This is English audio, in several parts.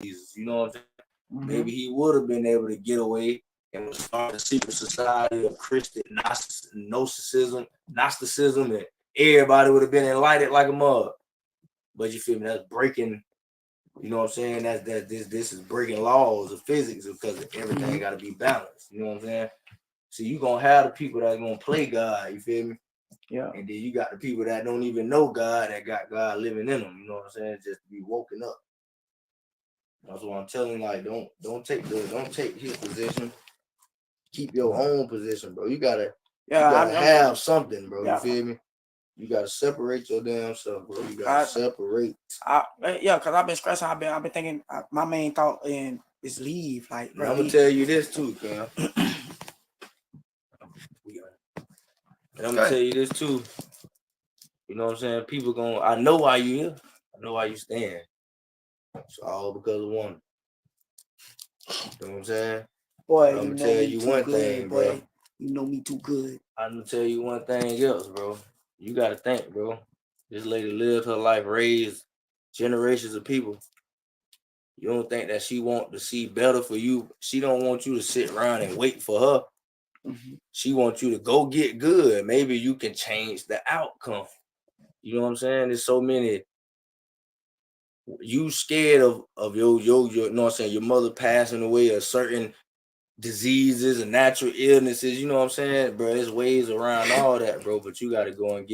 Jesus. You know what I'm saying? Maybe he would have been able to get away and start a secret society of Christian Gnosticism, and everybody would have been enlightened like a mug. But you feel me? That's breaking. You know what I'm saying? This is breaking laws of physics because everything got to be balanced. You know what I'm saying? So you gonna have the people that's gonna play God. You feel me? Yeah. And then you got the people that don't even know God that got God living in them. You know what I'm saying? Just to be woken up. That's what I'm telling. Like, don't take his position. Keep your own position, bro. You gotta have something, bro. You feel me? You gotta separate your damn self, bro. You gotta separate. Because I've been stressing. I've been thinking. My main thought is leave. Like, bro, I'm gonna tell you this too, cuz. And I'm gonna tell you this too. You know what I'm saying? People I know why you here. I know why you stand. It's all because of one. You know what I'm saying? Boy, I'm gonna tell you one thing, bro. You know me too good. I'm gonna tell you one thing else, bro. You gotta think, bro. This lady lived her life, raised generations of people. You don't think that she want to see better for you? She don't want you to sit around and wait for her. She wants you to go get good. Maybe you can change the outcome. You know what I'm saying? There's so many. You scared of your you know what I'm saying, your mother passing away of certain diseases and natural illnesses. You know what I'm saying, bro? There's ways around all that, bro. But you got to go and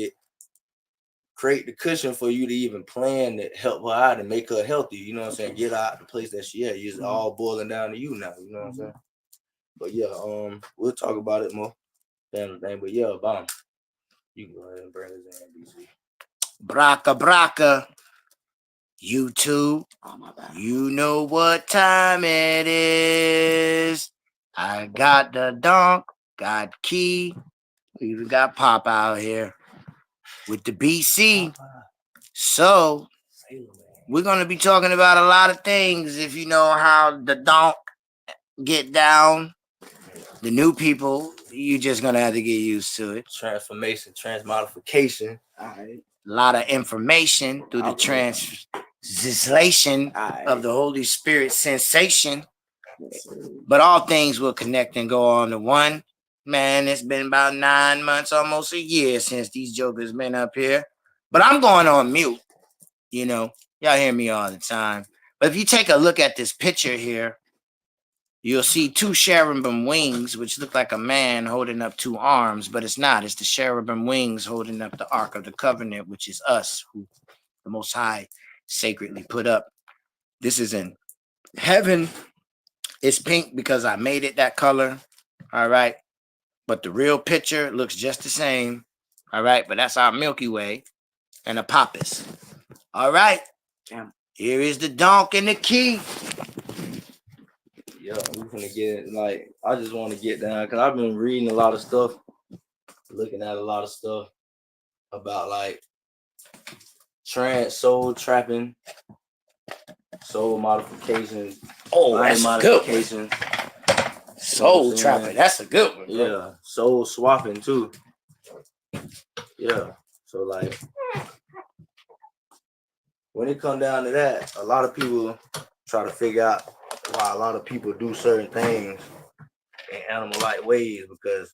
create the cushion for you to even plan to help her out and make her healthy. You know what I'm saying? Get her out the place that she at. It's all boiling down to you now. You know what I'm saying? But yeah, we'll talk about it more. Damn thing. But yeah, Bomb, you go ahead and bring us in, BC. Braka. YouTube. Oh, my bad. You know what time it is. I got the donk, got Key. We even got Pop out here with the BC. So we're going to be talking about a lot of things. If you know how the donk get down, the new people, you just going to have to get used to it. Transformation, transmodification. All right. A lot of information through the translation of the Holy Spirit sensation. But all things will connect and go on to one. Man, it's been about 9 months, almost a year since these jokers been up here. But I'm going on mute. You know, y'all hear me all the time. But if you take a look at this picture here, you'll see two cherubim wings, which look like a man holding up two arms, but it's not. It's the cherubim wings holding up the Ark of the Covenant, which is us, who the Most High sacredly put up. This is in heaven. It's pink because I made it that color. All right. But the real picture looks just the same. All right. But that's our Milky Way and the Pappus. All right. Here is the donk and the key. Yeah, we're gonna get like, I just want to get down because I've been reading a lot of stuff, looking at a lot of stuff about like soul trapping, soul modification. Oh, that's modification. Soul trapping. That's a good one. Bro. Yeah, soul swapping too. Yeah, so like when it comes down to that, a lot of people try to figure out why a lot of people do certain things in animal-like ways, because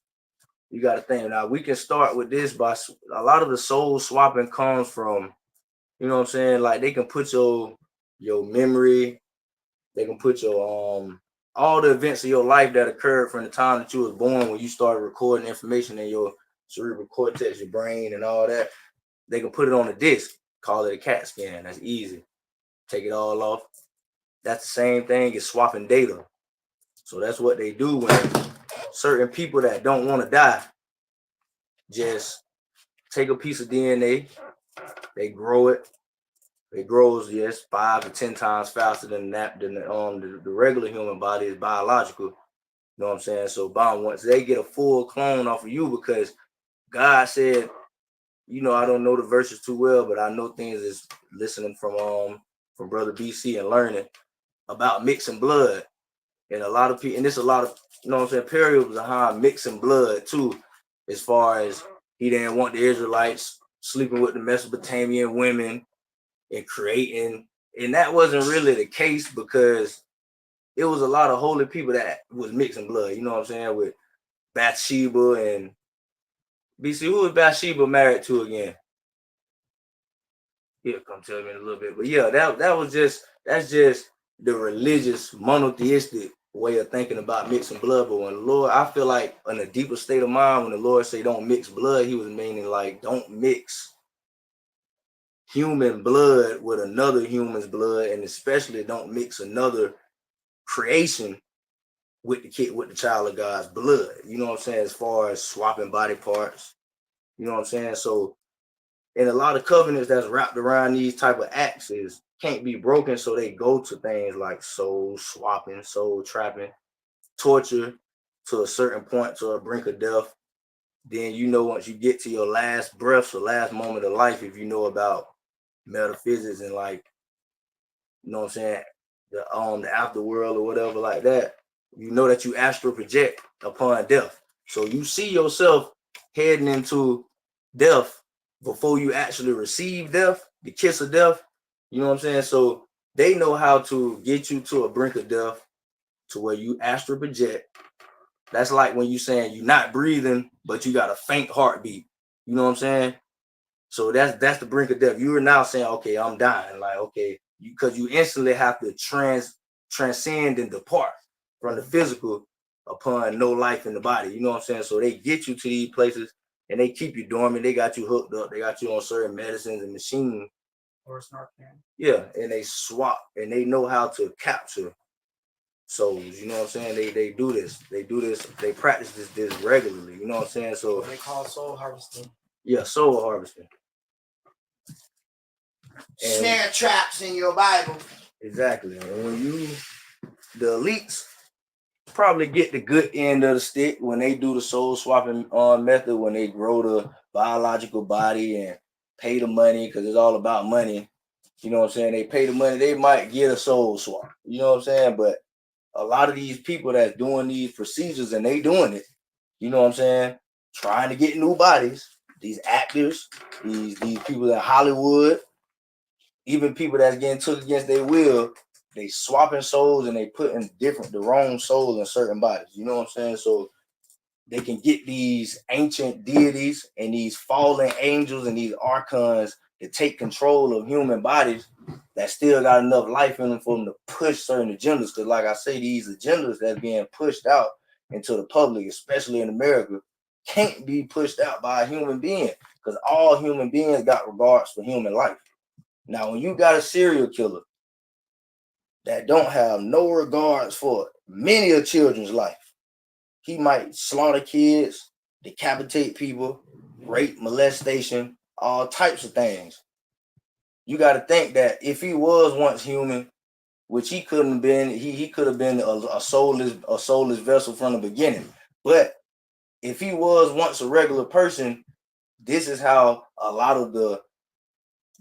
you got to think. Now, we can start with this by a lot of the soul swapping comes from, you know what I'm saying? Like, they can put your memory, they can put your all the events of your life that occurred from the time that you was born, when you started recording information in your cerebral cortex, your brain, and all that. They can put it on a disc, call it a CAT scan. That's easy. Take it all off. That's the same thing as swapping data. So that's what they do when certain people that don't want to die just take a piece of DNA, they grow it. It grows, yes, 5 to 10 times faster than the regular human body is biological. You know what I'm saying? So once they get a full clone off of you, because God said, you know, I don't know the verses too well, but I know things is listening from Brother BC and learning about mixing blood. And a lot of people, and this a lot of, you know what I'm saying, periods behind mixing blood too, as far as he didn't want the Israelites sleeping with the Mesopotamian women and creating And that wasn't really the case because it was a lot of holy people that was mixing blood. You know what I'm saying? With Bathsheba and BC. Who was Bathsheba married to again? He'll come tell me in a little bit. But yeah, that's just the religious monotheistic way of thinking about mixing blood. But when the Lord, I feel like in a deeper state of mind, when the Lord say don't mix blood, he was meaning like don't mix human blood with another human's blood, and especially don't mix another creation with the child of God's blood. You know what I'm saying? As far as swapping body parts, you know what I'm saying? So, and a lot of covenants that's wrapped around these type of acts is can't be broken, so they go to things like soul swapping, soul trapping, torture to a certain point, to a brink of death. Then once you get to your last breath or last moment of life, if you know about metaphysics and like, you know what I'm saying, the afterworld or whatever like that, you know that you astral project upon death. So you see yourself heading into death before you actually receive death, the kiss of death. You know what I'm saying? So they know how to get you to a brink of death to where you astral project. That's like when you saying you're not breathing, but you got a faint heartbeat. You know what I'm saying? So that's the brink of death. You are now saying, okay, I'm dying. Like, okay, because you instantly have to transcend and depart from the physical upon no life in the body. You know what I'm saying? So they get you to these places and they keep you dormant. They got you hooked up. They got you on certain medicines and machines. Or a snark can. Yeah, and they swap and they know how to capture souls. You know what I'm saying? They do this. They do this. They practice this regularly. You know what I'm saying? So what they call soul harvesting. Yeah, soul harvesting. Snare traps in your Bible. Exactly. And when the elites probably get the good end of the stick when they do the soul swapping method, when they grow the biological body and pay the money, because it's all about money. You know what I'm saying? They pay the money, they might get a soul swap. You know what I'm saying? But a lot of these people that's doing these procedures and they doing it, you know what I'm saying? Trying to get new bodies, these actors, these people in Hollywood, even people that's getting took against their will, they swapping souls and they putting the wrong souls in certain bodies. You know what I'm saying? So they can get these ancient deities and these fallen angels and these archons to take control of human bodies that still got enough life in them for them to push certain agendas. Because like I say, these agendas that's being pushed out into the public, especially in America, can't be pushed out by a human being, because all human beings got regards for human life. Now, when you got a serial killer that don't have no regards for many of children's life, he might slaughter kids, decapitate people, rape, molestation, all types of things. You got to think that if he was once human, which he couldn't have been, he could have been a soulless vessel from the beginning. But if he was once a regular person, this is how a lot of the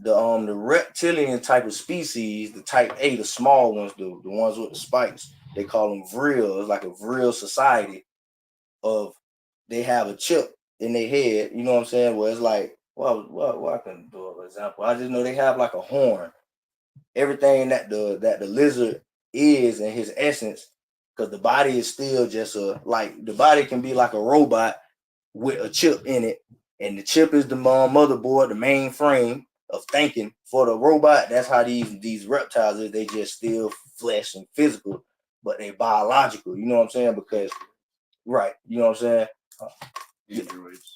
reptilian type of species, the type A, the small ones, the ones with the spikes, they call them vril. It's like a vril society of, they have a chip in their head, you know what I'm saying? Where it's like, well, I can do an example. I just know they have like a horn. Everything that the lizard is in his essence, because the body is still just the body can be like a robot with a chip in it, and the chip is the motherboard, the mainframe of thinking for the robot. That's how these reptiles is. They just still flesh and physical, but they biological. You know what I'm saying? Because right, you know what I'm saying?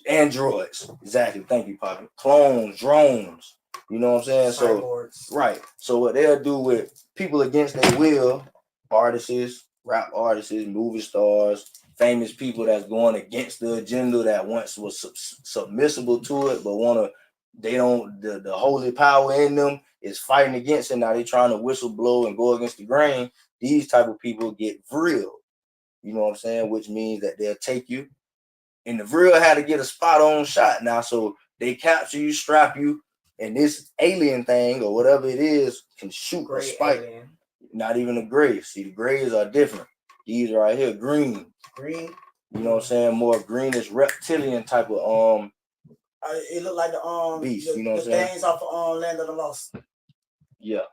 Androids. Exactly. Thank you, Poppy. Clones, drones. You know what I'm saying? Cyborgs. So right. So what they'll do with people against their will, artists, rap artists, movie stars, famous people that's going against the agenda that once was submissible to it, but the holy power in them is fighting against it. Now they trying to whistleblow and go against the grain. These type of people get vril. You know what I'm saying? Which means that they'll take you. And the vril had to get a spot on shot now. So they capture you, strap you, and this alien thing or whatever it is can shoot a spike. Alien. Not even a gray. See, the grays are different. These are right here, green. Green. You know what I'm saying? More greenish reptilian type of it looked like the beast. You know what I'm saying? things off of Land of the Lost. Yeah.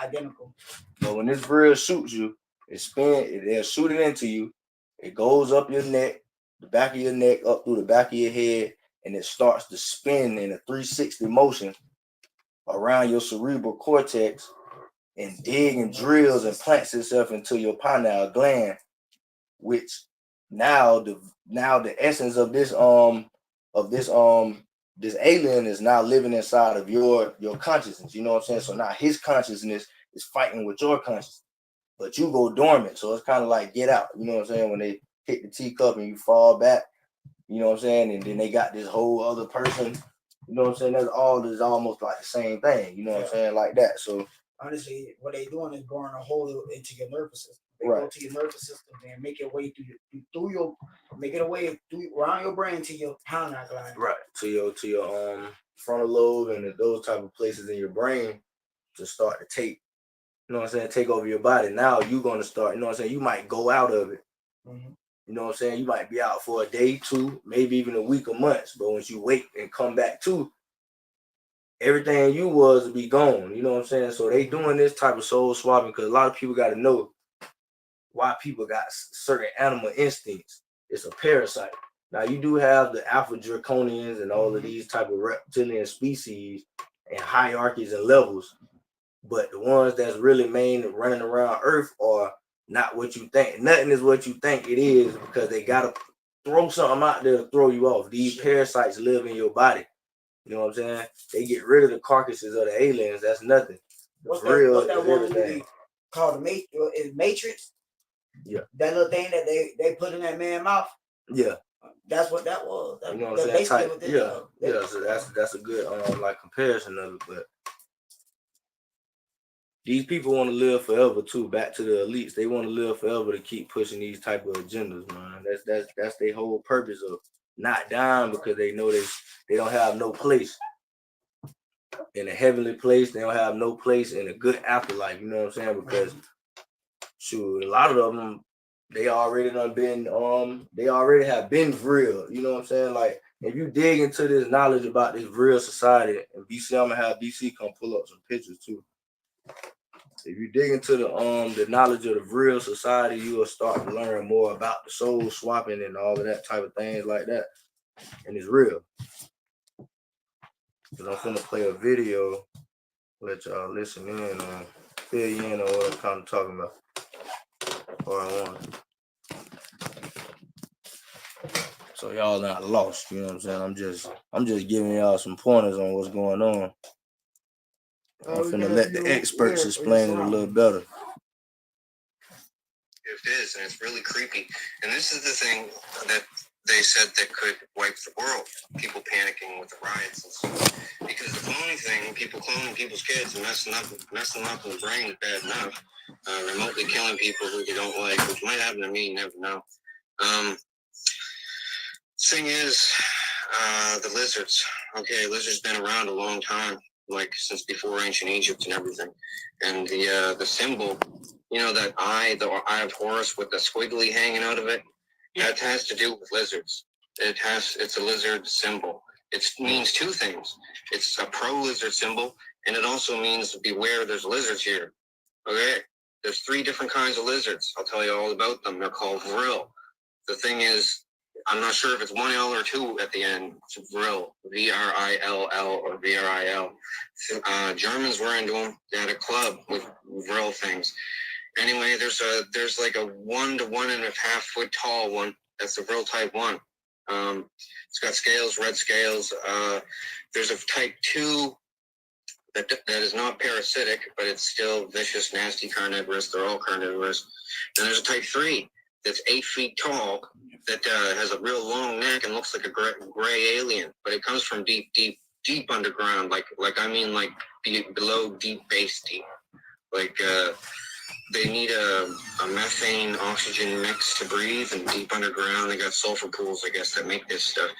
Identical. But when this vril shoots you, they'll shoot it into you. It goes up your neck, the back of your neck, up through the back of your head, and it starts to spin in a 360 motion around your cerebral cortex and dig and drills and plants itself into your pineal gland, which now the essence of this this alien is now living inside of your consciousness. You know what I'm saying? So now his consciousness is fighting with your consciousness, but you go dormant. So it's kind of like Get Out. You know what I'm saying? When they hit the teacup and you fall back, you know what I'm saying? And then they got this whole other person. You know what I'm saying? That's almost like the same thing. You know what I'm saying? Like that. So honestly, what they doing is boring a hole into your nervous system. They right. go to your nervous system and make it way around your brain to your pineal gland. Right. To your frontal lobe and those type of places in your brain to start to take, you know what I'm saying, take over your body. Now you're gonna start, you know what I'm saying, you might go out of it. Mm-hmm. You know what I'm saying? You might be out for a day, 2, maybe even a week or months. But once you wait and come back to, everything you was to be gone. You know what I'm saying? So they doing this type of soul swapping because a lot of people got to know why people got certain animal instincts. It's a parasite. Now you do have the alpha draconians and all of these type of reptilian species and hierarchies and levels, but the ones that's really running around Earth are not what you think. Nothing is what you think it is because they gotta throw something out there to throw you off. These parasites live in your body. You know what I'm saying? They get rid of the carcasses of the aliens. That's nothing. What's that one movie called the Matrix? Yeah. That little thing that they put in that man's mouth. Yeah. That's what that was. You know what I'm saying? Yeah. So that's a good like comparison of it. But these people want to live forever too. Back to the elites, they want to live forever to keep pushing these type of agendas, man. That's their whole purpose of not dying because they know they don't have no place in a heavenly place. They don't have no place in a good afterlife. You know what I'm saying? Because shoot, a lot of them they already have been vril. You know what I'm saying? Like if you dig into this knowledge about this vril society, and BC, I'm gonna have BC come pull up some pictures too. If you dig into the knowledge of the vril society, you will start to learn more about the soul swapping and all of that type of things like that. And it's real. Because I'm finna play a video, let y'all listen in on, fill you in on what I'm kind of talking about. Part 1. So y'all not lost, you know what I'm saying? I'm just giving y'all some pointers on what's going on. I'm finna let the experts explain it a little better. It is, and it's really creepy. And this is the thing that they said that could wipe the world. People panicking with the riots and stuff. Because the cloning thing, people cloning people's kids and messing them up in the brain is bad enough. Remotely killing people who they don't like, which might happen to me, you never know. Thing is, the lizards. Okay, lizards been around a long time, like since before ancient Egypt and everything. And the symbol, you know, that the eye of Horus with the squiggly hanging out of it, that has to do with lizards. It's a lizard symbol. It means 2 things. It's a pro-lizard symbol, and it also means beware, there's lizards here. Okay, there's 3 different kinds of lizards. I'll tell you all about them. They're called vril. The thing is, I'm not sure if it's 1 L or 2 at the end. It's vril, V-R-I-L-L or V-R-I-L. Germans were into them. They had a club with vril things. Anyway, there's like a 1 to 1.5 foot tall one. That's the vril type 1. It's got scales, red scales. There's a type 2 that is not parasitic, but it's still vicious, nasty, carnivorous. They're all carnivorous. And there's a type 3 that's 8 feet tall that has a real long neck and looks like a gray alien, but it comes from deep underground, like below deep base deep. Like they need a methane oxygen mix to breathe, and deep underground they got sulfur pools, I guess, that make this stuff.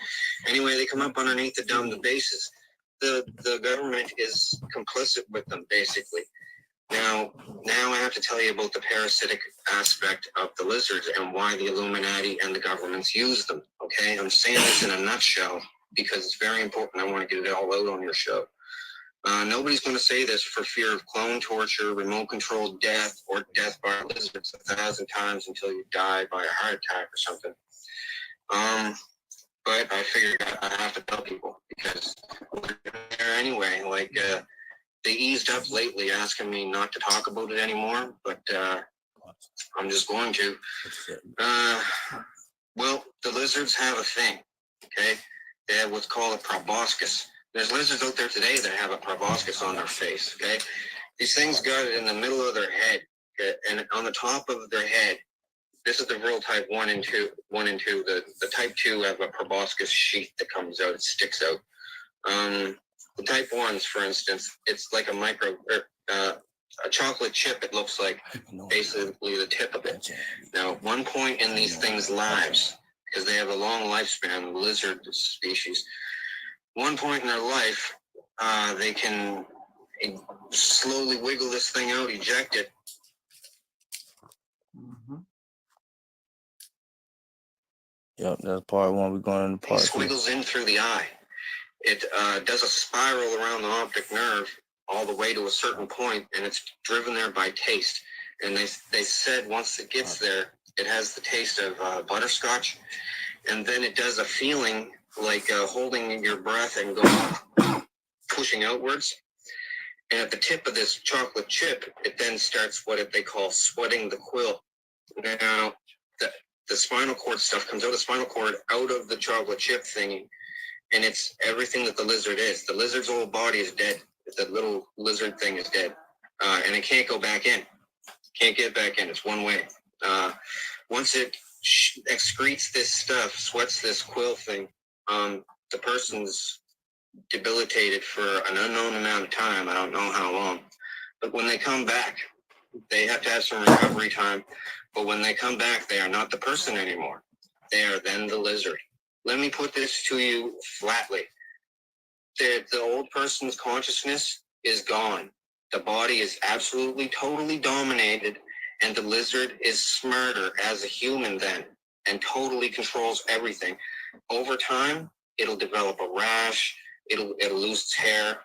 Anyway, they come up underneath the bases. The government is complicit with them, basically. Now I have to tell you about the parasitic aspect of the lizards and why the Illuminati and the governments use them. Okay, I'm saying this in a nutshell because it's very important. I want to get it all out on your show. Nobody's going to say this for fear of clone torture, remote-controlled death, or death by lizards 1,000 times until you die by a heart attack or something. But I figured I have to tell people because we're there anyway. Like, they eased up lately, asking me not to talk about it anymore, but I'm just going to. Well, the lizards have a thing, okay? They have what's called a proboscis. There's lizards out there today that have a proboscis on their face, okay? These things got it in the middle of their head, okay? And on the top of their head, this is the real type 1 and 2. The type 2 have a proboscis sheath that comes out, it sticks out. The type 1s, for instance, it's like a chocolate chip, it looks like, basically the tip of it. Now, at one point in these things' lives, because they have a long lifespan, lizard species, one point in their life, they can slowly wiggle this thing out, eject it. Yep, that's part 1. We're going into part 2. It squiggles in through the eye. It does a spiral around the optic nerve all the way to a certain point, and it's driven there by taste. And they said once it gets there, it has the taste of butterscotch, and then it does a feeling like holding your breath and going, pushing outwards. And at the tip of this chocolate chip, it then starts what they call sweating the quill. Now, the spinal cord stuff comes out of the spinal cord, out of the chocolate chip thingy, and it's everything that the lizard is. The lizard's whole body is dead. The little lizard thing is dead, and it can't go back in. Can't get back in. It's one way. Once it excretes this stuff, sweats this quill thing, the person's debilitated for an unknown amount of time. I don't know how long. But when they come back, they have to have some recovery time. But when they come back, they are not the person anymore. They are then the lizard. Let me put this to you flatly. The old person's consciousness is gone. The body is absolutely, totally dominated, and the lizard is smarter as a human then, and totally controls everything. Over time, it'll develop a rash, it'll lose its hair.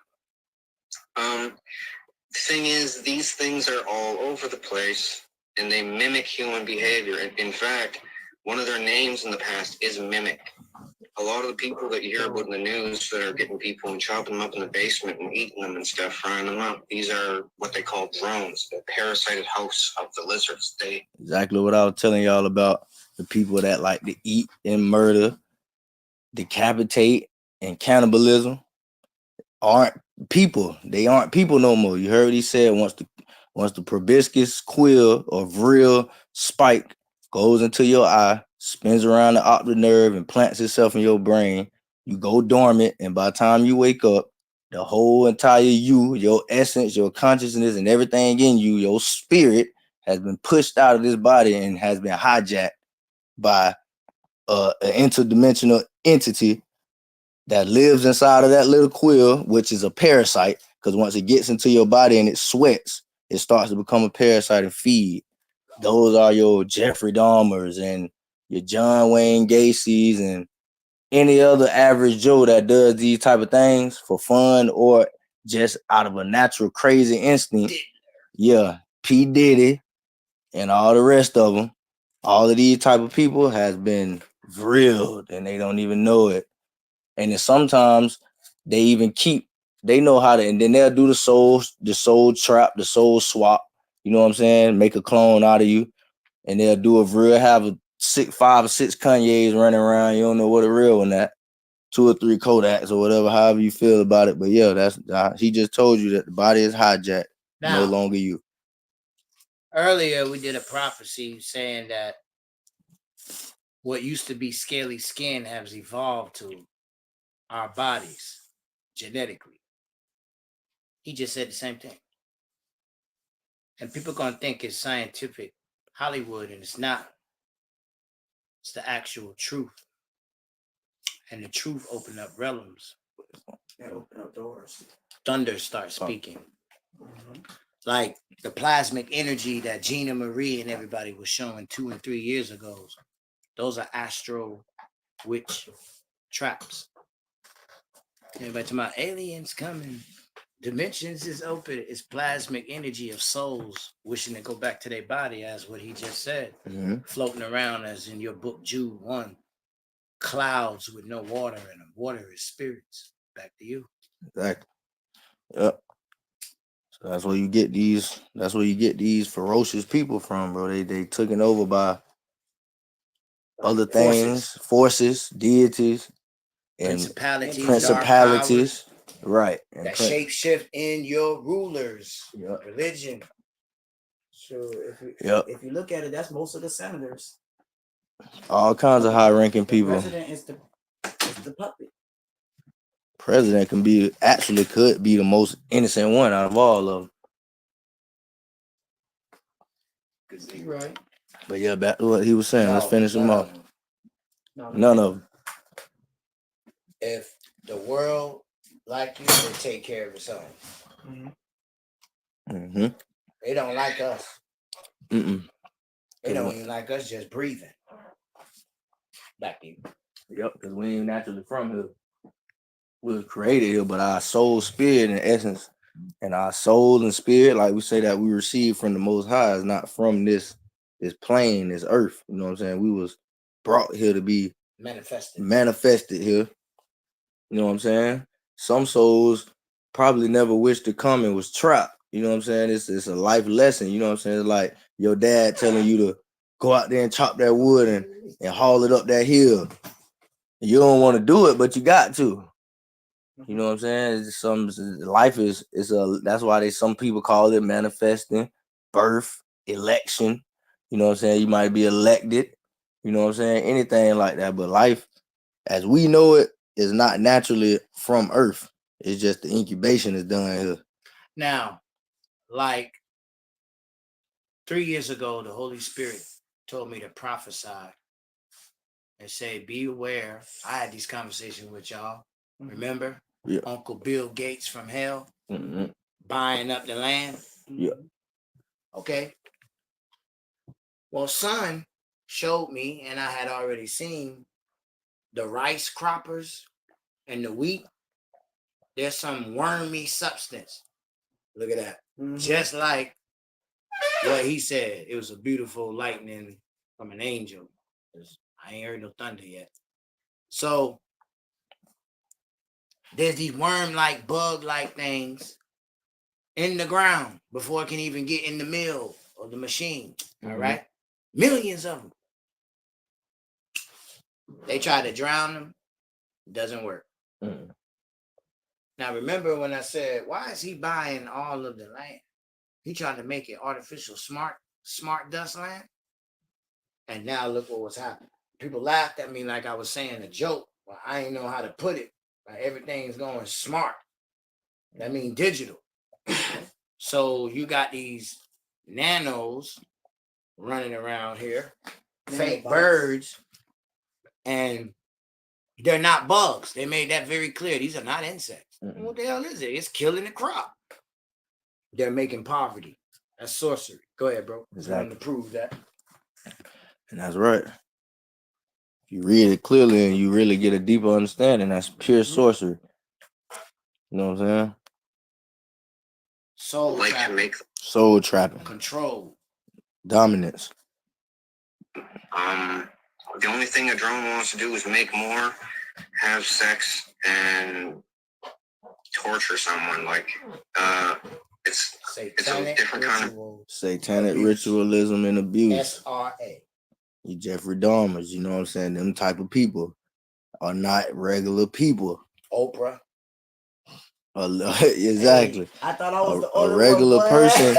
Thing is, these things are all over the place, and they mimic human behavior. In fact, one of their names in the past is mimic. A lot of the people that you hear about in the news that are getting people and chopping them up in the basement and eating them and stuff, frying them up, these are what they call drones, the parasited hosts of the lizards. Exactly what I was telling y'all about the people that like to eat and murder, decapitate, and cannibalism aren't people. They aren't people no more. You heard what he said. Once the proboscis quill or vril spike goes into your eye, spins around the optic nerve and plants itself in your brain, you go dormant, and by the time you wake up, the whole entire you, your essence, your consciousness, and everything in you, your spirit, has been pushed out of this body and has been hijacked by an interdimensional entity that lives inside of that little quill, which is a parasite, because once it gets into your body and it sweats, it starts to become a parasite and feed. Those are your Jeffrey Dahmers and your John Wayne Gacy's and any other average Joe that does these type of things for fun or just out of a natural crazy instinct. Yeah, P. Diddy and all the rest of them, all of these type of people has been drilled and they don't even know it. And then sometimes they even they know how to, and then they'll do the soul trap, the soul swap, you know what I'm saying? Make a clone out of you. And they'll do have 5 or 6 Kanye's running around. You don't know what a real one that. 2 or 3 Kodaks or whatever, however you feel about it. But yeah, that's he just told you that the body is hijacked, Now, no longer you. Earlier, we did a prophecy saying that what used to be scaly skin has evolved to our bodies genetically. He just said the same thing. And people are going to think it's scientific Hollywood, and it's not. It's the actual truth. And the truth opened up realms. That open up doors. Thunder starts speaking. Like the plasmic energy that Gina Marie and everybody was showing 2 and 3 years ago. Those are astral witch traps. Everybody talking about aliens coming. dimensions is open. It's plasmic energy of souls wishing to go back to their body, as what he just said, floating around, as in your book Jude 1. Clouds with no water in them. Water is spirits. Back to you. Exactly. Yep. So that's where you get these. That's where you get these ferocious people from, bro. They taken over by other things, forces, deities, and Principalities, principalities. Right. And that shape shift in your rulers. Yep. Religion. So Yep. if you look at it, that's most of the senators. All kinds of high-ranking The people. president is the puppet. President could be the most innocent one out of all of them. You're right. But yeah, back to what he was saying. Let's finish him off. No. None of them. If the world like you, they take care of its own. Mm-hmm. They don't like us. Mm-mm. They don't even like us just breathing. Back to you. Yep, because we ain't naturally from here. We were created here, but our soul, spirit, and essence, and our soul and spirit, like we say that we received from the Most High, is not from this plane, this earth. You know what I'm saying? We was brought here to be manifested here. You know what I'm saying? Some souls probably never wished to come and was trapped. You know what I'm saying? It's a life lesson. You know what I'm saying? It's like your dad telling you to go out there and chop that wood and haul it up that hill. You don't want to do it, but you got to. You know what I'm saying? That's why some people call it manifesting, birth, election. You know what I'm saying? You might be elected. You know what I'm saying? Anything like that. But life, as we know it, is not naturally from earth. It's just the incubation is done here. Now, like 3 years ago, the Holy Spirit told me to prophesy and say, be aware. I had these conversations with y'all. Remember? Yeah. Uncle Bill Gates from hell buying up the land. Yeah. Okay. Well, son showed me, and I had already seen the rice croppers and the wheat. There's some wormy substance. Look at that. Just like what he said. It was a beautiful lightning from an angel. I ain't heard no thunder yet. So there's these worm-like, bug-like things in the ground before it can even get in the mill or the machine. All right? Millions of them. They try to drown them. It doesn't work. Now, remember when I said, why is he buying all of the land? He trying to make it artificial smart dust land. And now look what was happening. People laughed at me like I was saying a joke. Well, I didn't know how to put it. Like everything's going smart. That means digital. So you got these nanos running around here, fake birds, and they're not bugs. They made that very clear. These are not insects. What the hell is it? It's killing the crop. They're making poverty. That's sorcery. Go ahead, bro. Exactly. To prove that. And that's right. If you read it clearly and you really get a deeper understanding, that's pure sorcery. You know what I'm saying? Soul trapping. Control. Dominance. The only thing a drone wants to do is make more, have sex, and torture someone. Like, it's a different kind of satanic ritualism and abuse. SRA. You Jeffrey Dahmers, you know what I'm saying? Them type of people are not regular people. Oprah. Exactly. Hey, I thought I was a regular person.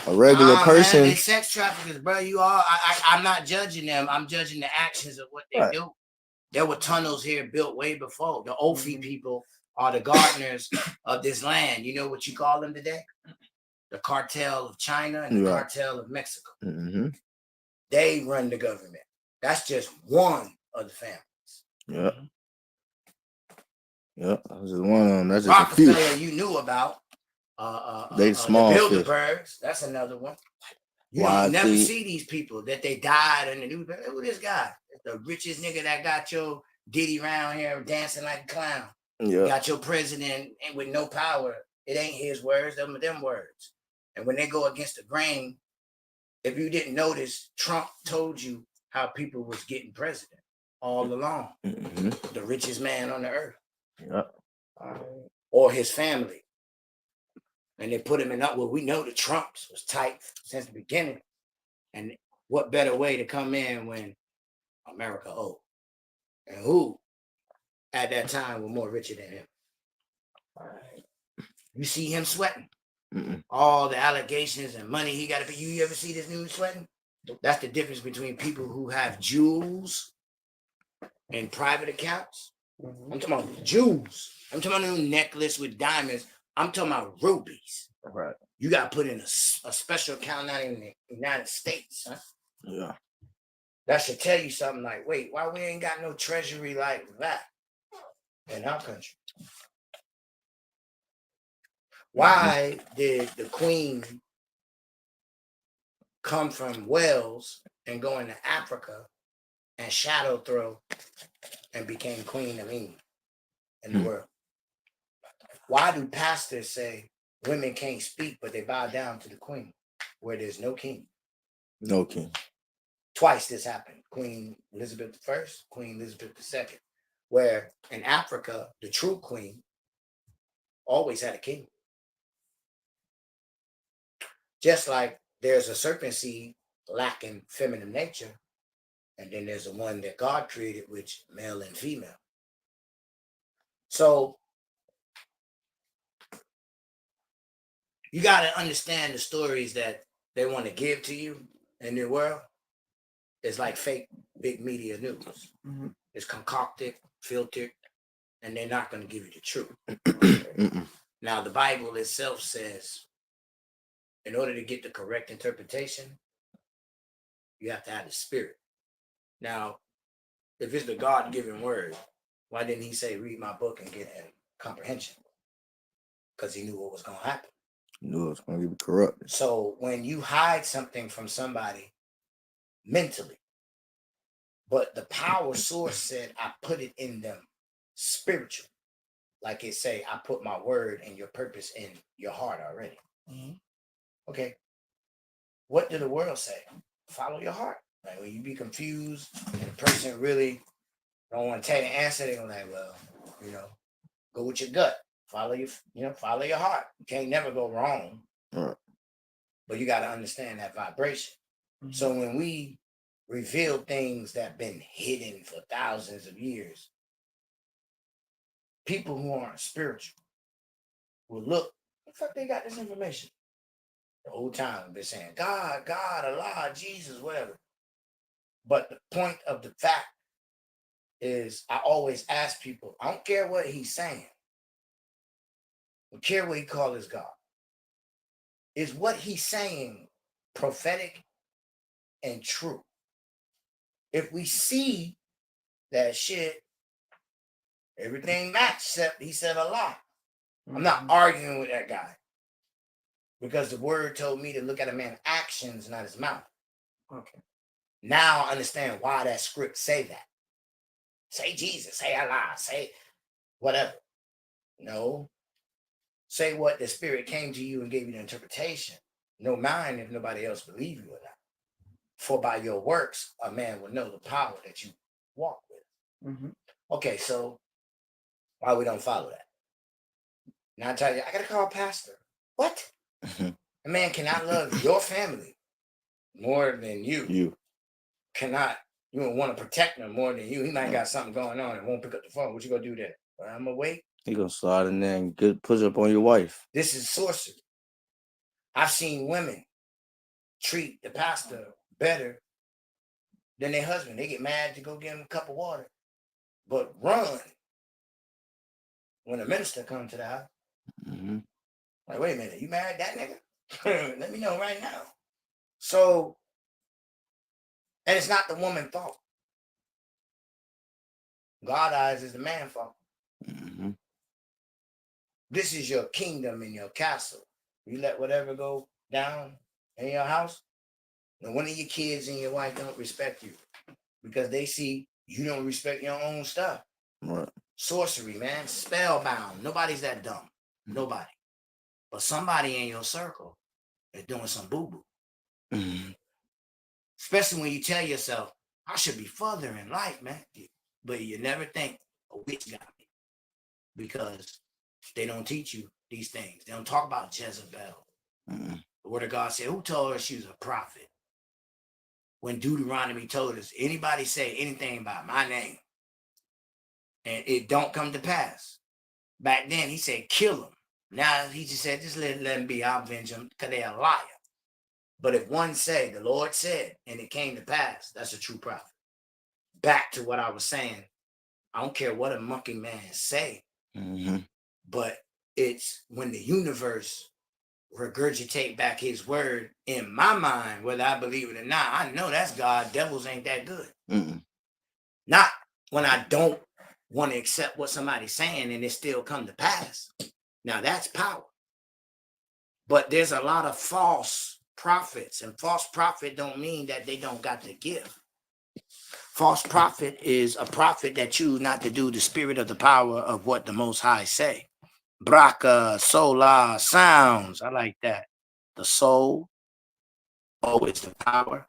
A regular person. Man, they sex traffickers, bro. You all. I'm not judging them. I'm judging the actions of what they do. There were tunnels here built way before. The Ophi people are the gardeners of this land. You know what you call them today? The cartel of China and the cartel of Mexico. They run the government. That's just one of the families. Yeah. Yeah, that's just one of them. That's just a few. Rockefeller, you knew about. They small the fish. Bilderbergs. That's another one. You don't never see these people that they died in the newspaper. Look at this guy. It's the richest nigga that got your Diddy around here dancing like a clown. Yeah. Got your president with no power It ain't his words, them words. And when they go against the grain, if you didn't notice, Trump told you how people was getting president all along. Mm-hmm. The richest man on the earth. Yep. Or his family. And they put him in up. Well, we know the Trumps was tight since the beginning. And what better way to come in when America owed? And who at that time were more richer than him? You see him sweating. Mm-mm. All the allegations and money he got to pay. You ever see this news sweating? That's the difference between people who have jewels and private accounts. I'm talking about jewels. I'm talking about a necklace with diamonds. I'm talking about rubies. Right. You got to put in a special account now in the United States. Huh? Yeah. That should tell you something like, wait, why we ain't got no treasury like that in our country? Why did the queen come from Wales and go into Africa and shadow throw and became queen of England in the world? Why do pastors say women can't speak, but they bow down to the queen where there's no king? No king. Twice this happened. Queen Elizabeth I, Queen Elizabeth II, where in Africa, the true queen always had a king. Just like there's a serpent seed lacking feminine nature, and then there's the one that God created, which male and female. So you got to understand the stories that they want to give to you in the world. It's like fake big media news. Mm-hmm. It's concocted, filtered, and they're not going to give you the truth. Now, the Bible itself says, in order to get the correct interpretation, you have to have the spirit. Now, if it's the God-given word, why didn't he say, read my book and get a comprehension? Because he knew what was going to happen. He knew it was going to be corrupt. So when you hide something from somebody mentally, but the power source said, I put it in them spiritual. Like it say, I put my word and your purpose in your heart already. Mm-hmm. Okay. What did the world say? Follow your heart. Like when you be confused and the person really don't want to tell you the answer, they're gonna like, well, go with your gut. Follow follow your heart. You can't never go wrong. Right. But you got to understand that vibration. Mm-hmm. So when we reveal things that have been hidden for thousands of years, people who aren't spiritual will look, the fuck they got this information? The whole time they've been saying, God, Allah, Jesus, whatever. But the point of the fact is, I always ask people, I don't care what he's saying. I don't care what he calls his God. Is what he's saying prophetic and true? If we see that shit, everything matched except he said a lie. I'm not arguing with that guy because the word told me to look at a man's actions, not his mouth. Okay. Now I understand why that script say that. Say Jesus, say Allah, say whatever. No. Say what the spirit came to you and gave you the interpretation. No mind if nobody else believe you or not. For by your works, a man will know the power that you walk with. Mm-hmm. Okay, so why we don't follow that? Now I tell you, I gotta call a pastor. What? A man cannot love your family more than you. You don't want to protect them more than you. He might got something going on and won't pick up the phone. What you gonna do then? Well, I'm gonna wait. He gonna slide in there and push up on your wife. This is sorcery. I've seen women treat the pastor better than their husband. They get mad to go get him a cup of water, but run when a minister comes to the house. Mm-hmm. Like, wait a minute, you married that nigga? Let me know right now. So, and it's not the woman's fault. God's eyes is the man's fault. Mm-hmm. This is your kingdom and your castle. You let whatever go down in your house, and one of your kids and your wife don't respect you because they see you don't respect your own stuff. Right. Sorcery, man. Spellbound. Nobody's that dumb. Nobody. But somebody in your circle is doing some boo-boo. Mhm. Especially when you tell yourself, I should be further in life, man. But you never think a witch got me. Because they don't teach you these things. They don't talk about Jezebel. Mhm. The word of God said, who told her she was a prophet? When Deuteronomy told us, anybody say anything about my name, and it don't come to pass. Back then, he said, kill them. Now, he just said, just let them be. I'll avenge them because they're a liar. But if one say, the Lord said, and it came to pass, that's a true prophet. Back to what I was saying. I don't care what a monkey man say, Mhm. but it's when the universe regurgitate back his word in my mind, whether I believe it or not, I know that's God. Devils ain't that good. Mhm. Not when I don't want to accept what somebody's saying and it still come to pass. Now that's power. But there's a lot of false prophets, and false prophet don't mean that they don't got the gift. False prophet is a prophet that choose not to do the spirit of the power of what the Most High say. Braka, sola, sounds. I like that. The soul, is the power,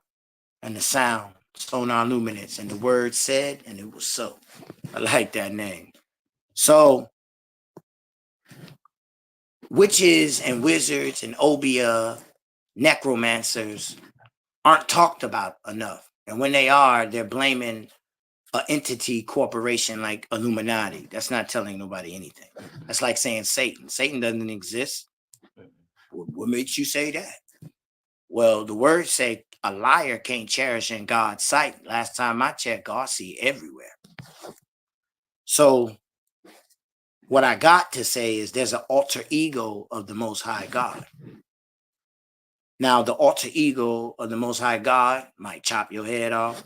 and the sound, sonar luminance. And the word said, and it was so. I like that name. So, witches and wizards and obia, necromancers aren't talked about enough. And when they are, they're blaming an entity corporation like Illuminati. That's not telling nobody anything. That's like saying Satan. Satan doesn't exist. What makes you say that? Well, the words say a liar can't cherish in God's sight. Last time I checked, God see everywhere. So what I got to say is there's an alter ego of the Most High God. Now, the alter ego of the Most High God might chop your head off,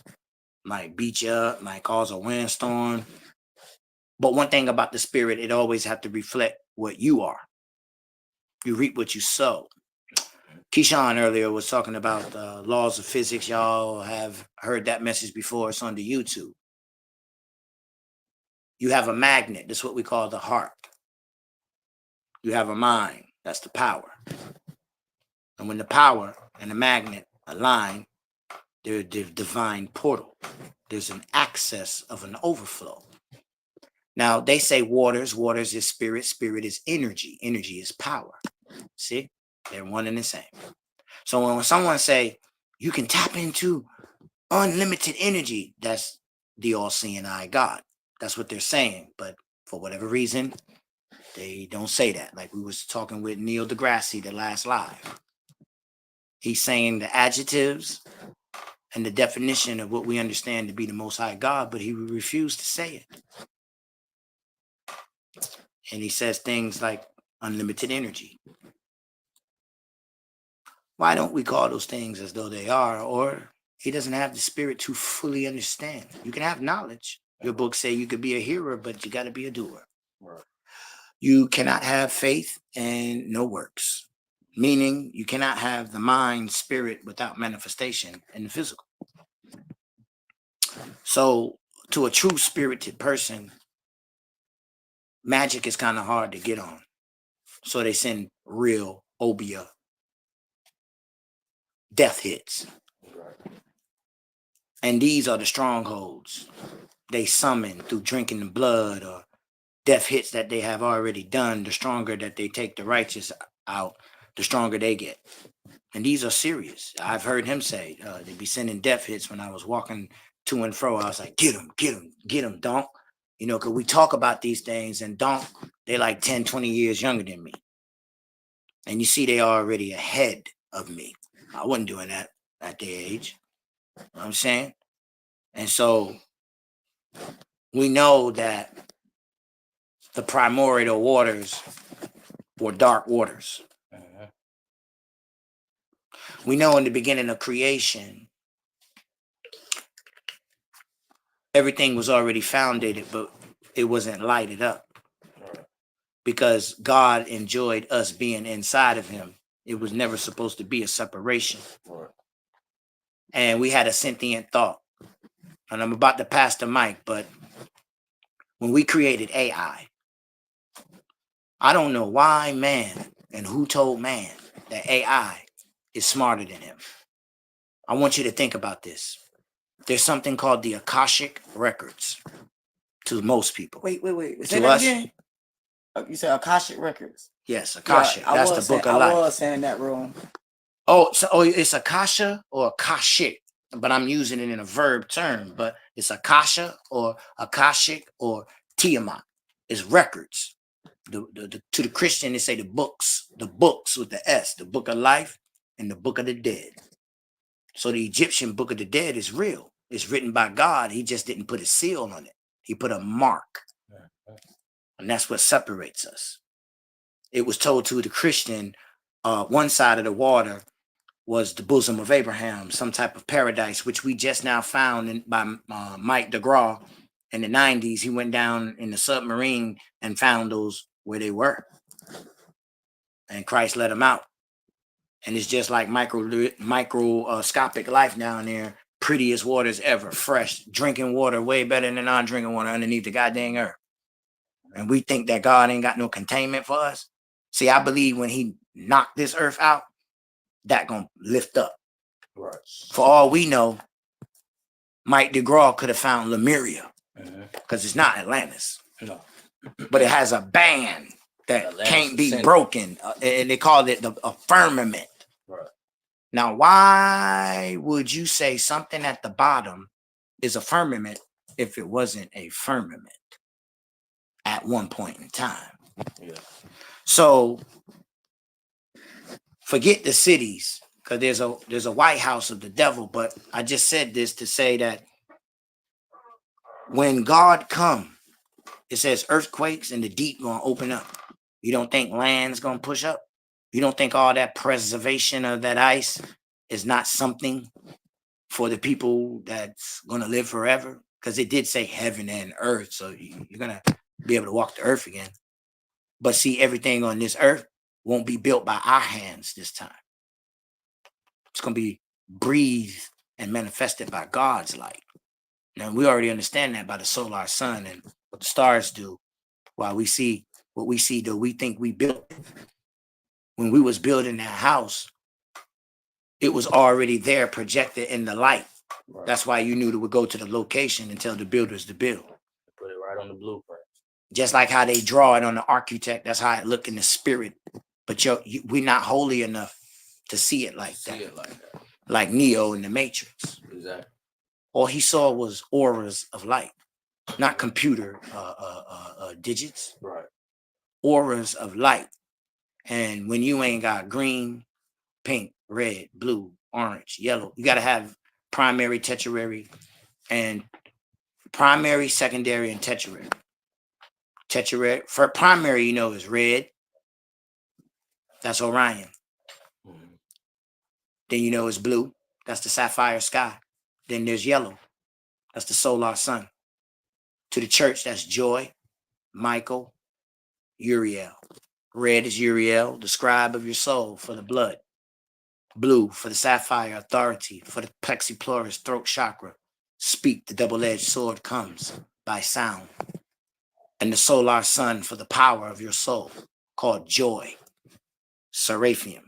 might beat you up, might cause a windstorm. But one thing about the spirit, it always have to reflect what you are. You reap what you sow. Keyshawn earlier was talking about the laws of physics. Y'all have heard that message before. It's on the YouTube. You have a magnet. That's what we call the heart. You have a mind. That's the power. And when the power and the magnet align, there's a divine portal. There's an access of an overflow. Now, they say waters is spirit. Spirit is energy. Energy is power. See? They're one and the same. So when someone say, you can tap into unlimited energy, that's the all-seeing eye God. That's what they're saying. But for whatever reason, they don't say that. Like we was talking with Neil deGrasse, the last live. He's saying the adjectives and the definition of what we understand to be the Most High God, but he refused to say it. And he says things like unlimited energy. Why don't we call those things as though they are? Or he doesn't have the spirit to fully understand. You can have knowledge. Your books say you could be a hearer, but you got to be a doer. Right. You cannot have faith and no works. Meaning you cannot have the mind, spirit without manifestation in the physical. So to a true spirited person, magic is kind of hard to get on. So they send real obia death hits. And these are the strongholds they summon through drinking the blood or death hits that they have already done. The stronger that they take the righteous out, the stronger they get. And these are serious. I've heard him say, they'd be sending death hits when I was walking to and fro. I was like, get him, Donk. You know, because we talk about these things, and Donk, they're like 10, 20 years younger than me. And you see, they are already ahead of me. I wasn't doing that at their age. You know what I'm saying? And so we know that the primordial waters were dark waters. We know in the beginning of creation, everything was already founded, but it wasn't lighted up. Because God enjoyed us being inside of him. It was never supposed to be a separation. And we had a sentient thought. And I'm about to pass the mic, but when we created AI, I don't know why man And who told man that AI is smarter than him? I want you to think about this. There's something called the Akashic Records to most people. Wait. To Say that us? again. You said Akashic Records. Yes, Akashic. Yeah, That's the book of life. I was saying that wrong. It's Akasha or Akashic, but I'm using it in a verb term. But it's Akasha or Akashic or Tiamat. It's records. To the Christian, they say the books with the S, the book of life and the book of the dead. So the Egyptian book of the dead is real. It's written by God. He just didn't put a seal on it. He put a mark. And that's what separates us. It was told to the Christian, one side of the water was the bosom of Abraham, some type of paradise, which we just now found by Mike DeGraw in the 90s. He went down in the submarine and found those where they were. And Christ let him out. And it's just like microscopic life down there. Prettiest waters ever, fresh, drinking water way better than non-drinking water underneath the goddamn earth. And we think that God ain't got no containment for us. See, I believe when he knocked this earth out, that gonna lift up. Right. For all we know, Mike DeGraw could have found Lemuria because it's not Atlantis. No. But it has a band that Atlantis can't be center. broken, and they call it a firmament. Right. Now, why would you say something at the bottom is a firmament if it wasn't a firmament at one point in time? Yeah. So forget the cities, because there's a White House of the devil. But I just said this to say that when God come, it says earthquakes and the deep gonna open up. You don't think land's gonna push up? You don't think all that preservation of that ice is not something for the people that's gonna live forever? Because it did say heaven and earth, so you're gonna be able to walk the earth again. But see, everything on this earth won't be built by our hands this time. It's going to be breathed and manifested by God's light. Now, we already understand that by the solar sun and what the stars do. While we see what we see, though we think we built it. When we was building that house, it was already there projected in the light. Right. That's why you knew to go to the location and tell the builders to build. Put it right on the blueprint. Just like how they draw it on the architect, that's how it look in the spirit. But we're not holy enough to see it like that. Like Neo in the Matrix. Exactly. All he saw was auras of light, not computer digits. Right. Auras of light. And when you ain't got green, pink, red, blue, orange, yellow, you got to have primary, tertiary, and primary, secondary, and tertiary. Tertiary, for primary, is red. That's Orion. Then it's blue. That's the sapphire sky. Then there's yellow. That's the solar sun. To the church, that's Joy, Michael, Uriel. Red is Uriel, the scribe of your soul for the blood. Blue for the sapphire, authority. For the plexiploris, throat chakra. Speak, the double-edged sword comes by sound. And the solar sun for the power of your soul, called joy. Seraphium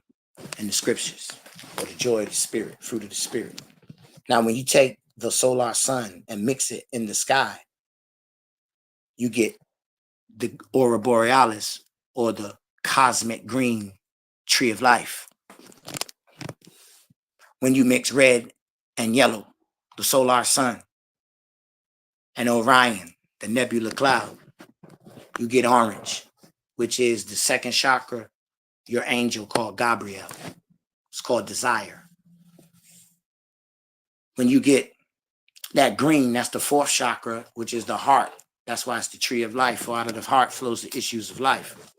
in the scriptures, or the joy of the spirit, fruit of the spirit. Now, when you take the solar sun and mix it in the sky, you get the aurora borealis, or the cosmic green tree of life. When you mix red and yellow, the solar sun, and Orion, the nebula cloud, you get orange, which is the second chakra, your angel called Gabriel. It's called desire. When you get that green, that's the fourth chakra, which is the heart. That's why it's the tree of life. For out of the heart flows the issues of life.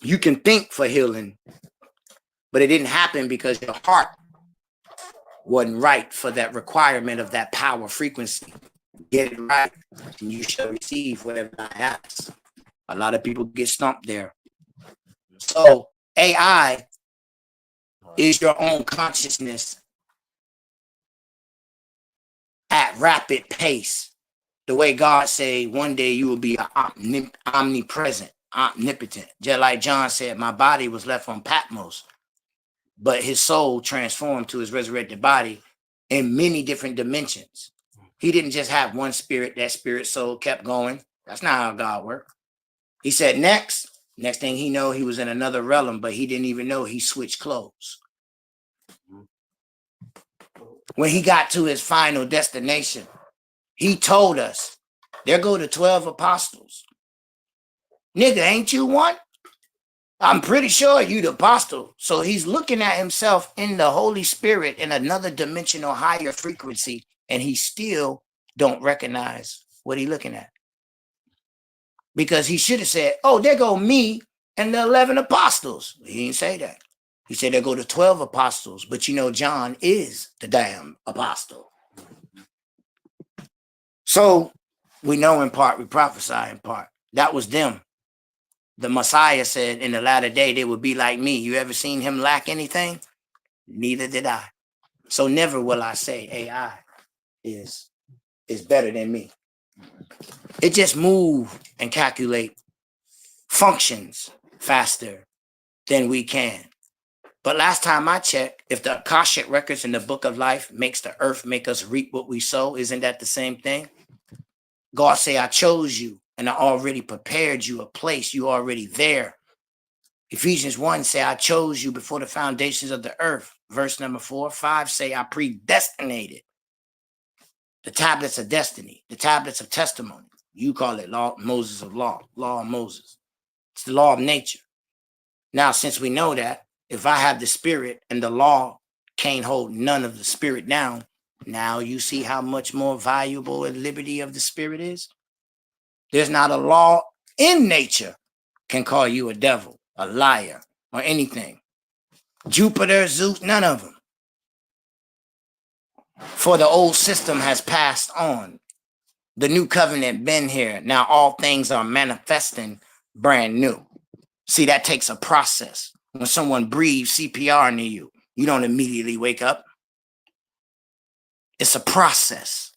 You can think for healing, but it didn't happen because your heart wasn't right for that requirement of that power frequency. Get it right, and you shall receive whatever I ask. A lot of people get stumped there. So AI is your own consciousness at rapid pace. The way God say one day you will be omnipresent, omnipotent. Just like John said, my body was left on Patmos, but his soul transformed to his resurrected body in many different dimensions. He didn't just have one spirit, that spirit soul kept going. That's not how God worked. He said next thing he know, he was in another realm, but he didn't even know he switched clothes. When he got to his final destination, he told us, there go the 12 apostles. Nigga, ain't you one? I'm pretty sure you the apostle. So he's looking at himself in the Holy Spirit in another dimensional higher frequency, and he still don't recognize what he looking at. Because he should have said, oh, there go me and the 11 apostles. He didn't say that. He said there go the 12 apostles, but you know, John is the damn apostle. So we know in part, we prophesy in part. That was them. The Messiah said in the latter day, they would be like me. You ever seen him lack anything? Neither did I. So never will I say AI is better than me. It just move and calculate functions faster than we can. But last time I checked, if the Akashic records in the book of life makes the earth make us reap what we sow, isn't that the same thing? God say, I chose you and I already prepared you a place. You already there. Ephesians 1 say, I chose you before the foundations of the earth. Verse number 4, 5 say, I predestinated. The tablets of destiny, the tablets of testimony. You call it law, Moses of law of Moses. It's the law of nature. Now, since we know that, if I have the spirit and the law can't hold none of the spirit down, now you see how much more valuable and liberty of the spirit is. There's not a law in nature can call you a devil, a liar, or anything. Jupiter, Zeus, none of them. For the old system has passed on. The new covenant been here. Now all things are manifesting brand new. See, that takes a process. When someone breathes CPR near you, you don't immediately wake up. It's a process.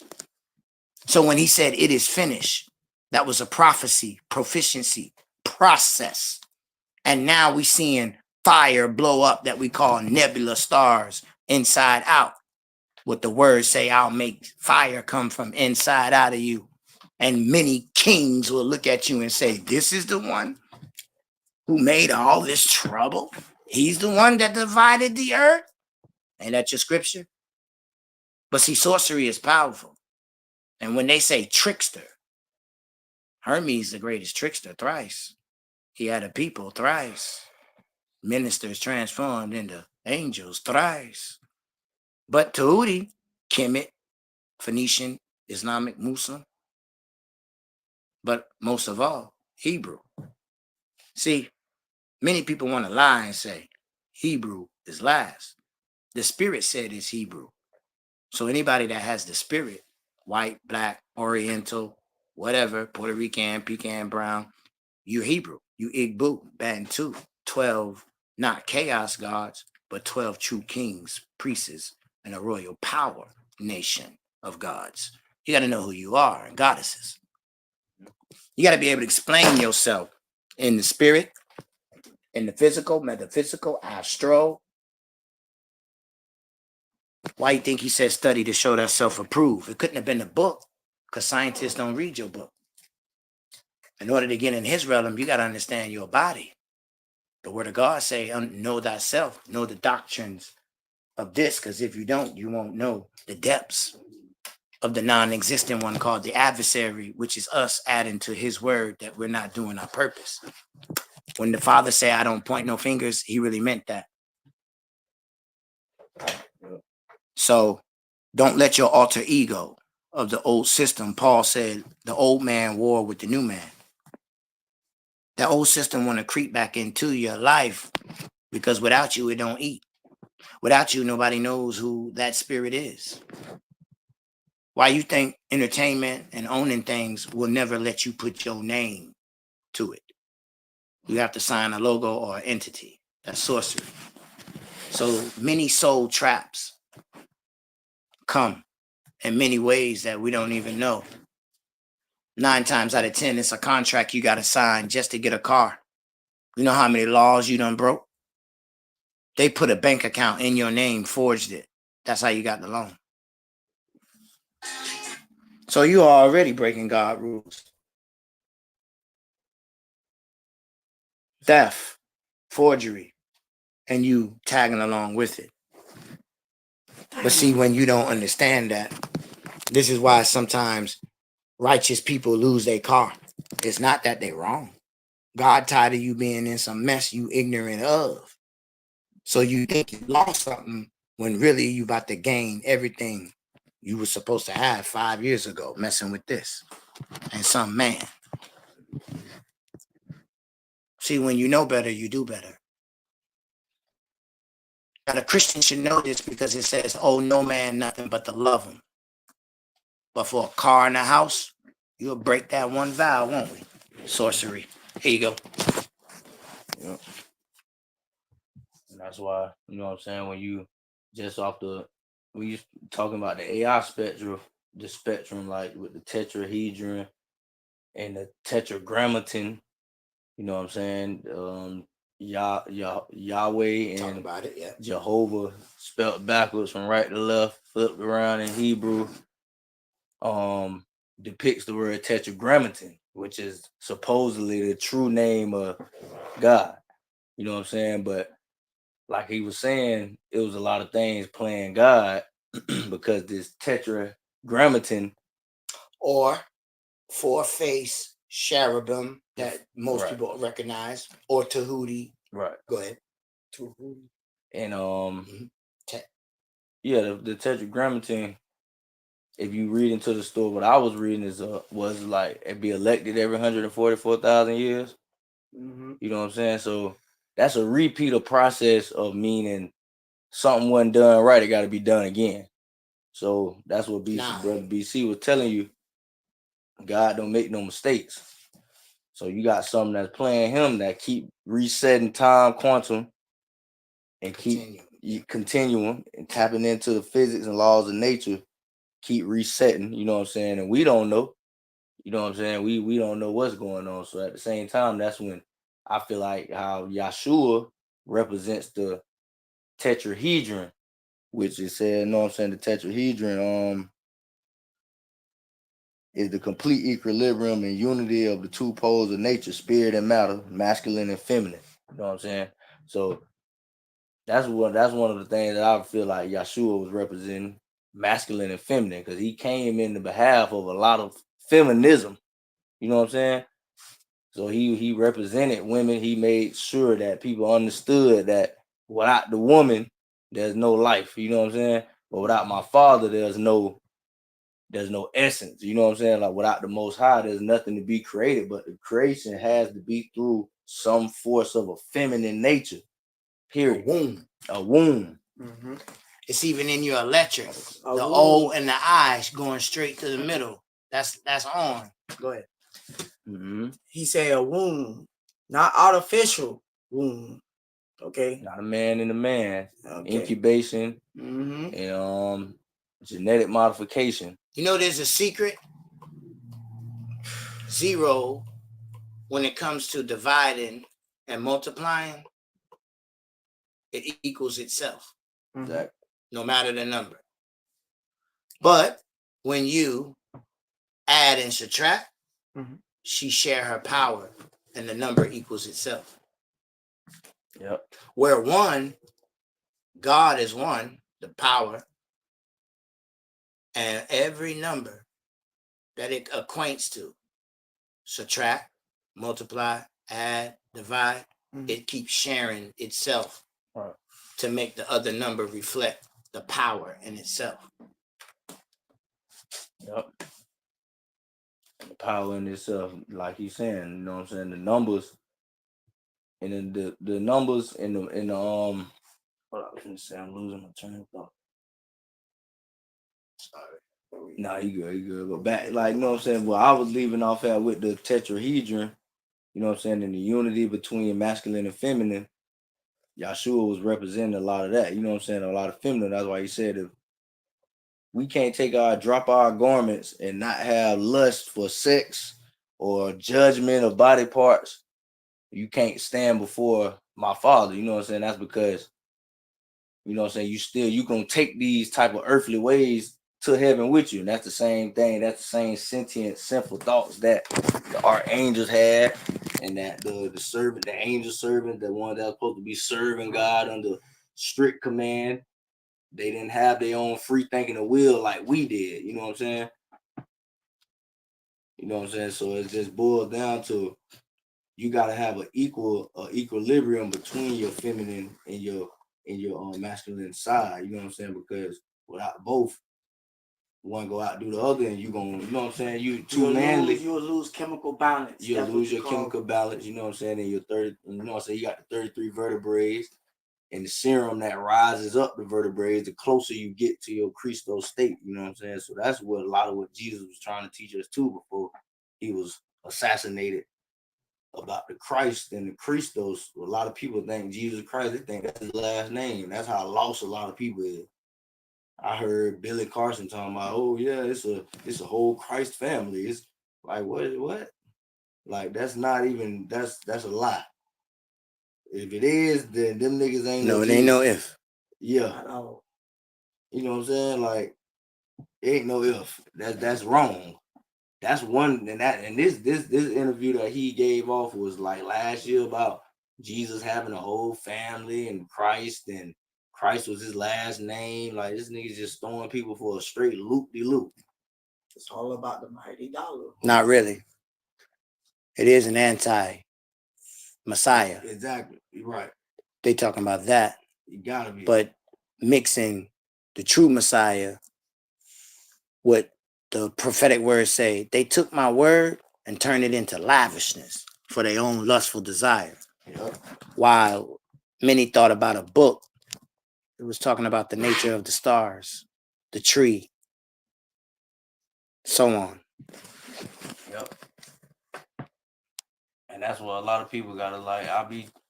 So when he said it is finished, that was a prophecy, proficiency, process. And now we seeing fire blow up that we call nebula stars inside out. What the words say, I'll make fire come from inside out of you. And many kings will look at you and say, this is the one who made all this trouble. He's the one that divided the earth. Ain't that your scripture? But see, sorcery is powerful. And when they say trickster, Hermes, the greatest trickster, thrice. He had a people thrice. Ministers transformed into angels thrice. But Tahuti, Kemet, Phoenician, Islamic, Muslim, but most of all, Hebrew. See, many people want to lie and say Hebrew is last. The spirit said it's Hebrew. So anybody that has the spirit, white, black, Oriental, whatever, Puerto Rican, Pecan, brown, you Hebrew, you Igbo, Bantu, 12, not chaos gods, but 12 true kings, priests, and a royal power nation of gods. You got to know who you are and goddesses. You got to be able to explain yourself in the spirit, in the physical, metaphysical, astral. Why you think he said study to show thyself approved? It couldn't have been a book because scientists don't read your book. In order to get in his realm, you got to understand your body. The word of God say, know thyself, know the doctrines of this, because if you don't, you won't know the depths of the non-existent one called the adversary, which is us adding to his word that we're not doing our purpose. When the Father said, I don't point no fingers, he really meant that. So don't let your alter ego of the old system. Paul said the old man war with the new man. That old system want to creep back into your life because without you, it don't eat. Without you, nobody knows who that spirit is. Why you think entertainment and owning things will never let you put your name to it? You have to sign a logo or an entity. That's sorcery. So many soul traps come in many ways that we don't even know. 9 times out of 10, it's a contract you got to sign just to get a car. You know how many laws you done broke? They put a bank account in your name, forged it. That's how you got the loan. So you are already breaking God's rules. Theft, forgery, and you tagging along with it. But see, when you don't understand that, this is why sometimes righteous people lose their car. It's not that they're wrong. God tired of you being in some mess you ignorant of. So you think you lost something when really you about to gain everything you were supposed to have 5 years ago, messing with this and some man. See, when you know better, you do better. Now, the Christian should know this because it says, "Oh, no man nothing but to love him." But for a car and a house, you'll break that one vow, won't we? Sorcery. Here you go. Yep. And that's why, you know what I'm saying, when you just off the, when you talking about the AI spectrum, like with the tetrahedron and the tetragrammaton, you know what I'm saying? Yahweh Talk and about it, yeah. Jehovah spelled backwards from right to left, flipped around in Hebrew, depicts the word tetragrammaton, which is supposedly the true name of God. You know what I'm saying? But like he was saying, it was a lot of things playing God because this tetragrammaton, Or four-face cherubim that most Right. people recognize, or Tahuti. right? Go ahead. And Te- yeah, the tetragrammaton. If you read into the story, what I was reading is was like it be elected every 144,000 years. Mm-hmm. You know what I'm saying? So that's a repeater process of meaning something wasn't done right, it got to be done again. So that's what Brother BC was telling you. God don't make no mistakes. So you got something that's playing him that keep resetting time quantum and keep continuing and tapping into the physics and laws of nature, keep resetting, you know what I'm saying? And we don't know. You know what I'm saying? We don't know what's going on. So at the same time, that's when I feel like how Yahshua represents the tetrahedron, which is said, you know what I'm saying, the tetrahedron is the complete equilibrium and unity of the two poles of nature, spirit and matter, masculine and feminine. You know what I'm saying? So that's one of the things that I feel like Yahshua was representing, masculine and feminine, because he came in the behalf of a lot of feminism. You know what I'm saying? So he represented women. He made sure that people understood that without the woman, there's no life. You know what I'm saying? But without my father, there's no essence. You know what I'm saying? Like without the Most High, there's nothing to be created. But the creation has to be through some force of a feminine nature. Period. A womb. Mm-hmm. It's even in your electric. The O and the I going straight to the middle. That's on. Go ahead. Mm-hmm. He said a womb, not artificial womb. Okay. Not a man and a man. Okay. Incubation Mm-hmm. and genetic modification. You know, there's a secret. 0, when it comes to dividing and multiplying, it equals itself. Mm-hmm. No matter the number. But when you add and subtract, Mm-hmm. she share her power and the number equals itself. Yep. Where 1, God is 1, the power, and every number that it acquaints to, subtract, multiply, add, divide, it keeps sharing itself to make the other number reflect the power in itself. Yep. The power in itself, like he's saying, you know what I'm saying? The numbers and then the numbers in the hold on, I was gonna say I'm losing my train of thought. Sorry. Nah, you good. But back, like, you know what I'm saying? Well, I was leaving off at with the tetrahedron, you know what I'm saying, and the unity between masculine and feminine. Yahshua was representing a lot of that, you know what I'm saying? A lot of feminine. That's why he said we can't drop our garments and not have lust for sex or judgment of body parts. You can't stand before my Father. You know what I'm saying? That's because, you know what I'm saying, you gonna take these type of earthly ways to heaven with you. And that's the same thing. That's the same sentient, sinful thoughts that the archangels had, and that the servant, the angel servant, the one that's supposed to be serving God under strict command, they didn't have their own free thinking of will like we did. You know what I'm saying? You know what I'm saying? So it just boils down to, you gotta have an equilibrium between your feminine and your masculine side. You know what I'm saying? Because without both, one go out do the other, and you gonna, you know what I'm saying, you too manly. You'll lose chemical balance. You'll lose your chemical balance. You know what I'm saying? And your 30, you know what I'm saying, you got the 33 vertebrae and the serum that rises up the vertebrae. The closer you get to your Christo state. You know what I'm saying? So that's what a lot of what Jesus was trying to teach us too before he was assassinated, about the Christ and the Christos. A lot of people think Jesus Christ, they think that's his last name. That's how lost a lot of people is. I heard Billy Carson talking about, oh yeah, it's a whole Christ family. It's like, what? Like, that's not even, that's a lie. If it is, then them niggas ain't No, no it Jesus. ain't no if. Yeah. You know what I'm saying? Like, it ain't no if. That's wrong. That's one, and this interview that he gave off was like last year about Jesus having a whole family and Christ was his last name. Like, this nigga's just throwing people for a straight loop-de-loop. It's all about the mighty dollar. Not really. It is an anti-Messiah. Exactly. You're right. They talking about that. You gotta be. But mixing the true Messiah with the prophetic words say, they took my word and turned it into lavishness for their own lustful desire. Yep. While many thought about a book, it was talking about the nature of the stars, the tree, so on. Yep. And that's what a lot of people gotta, like,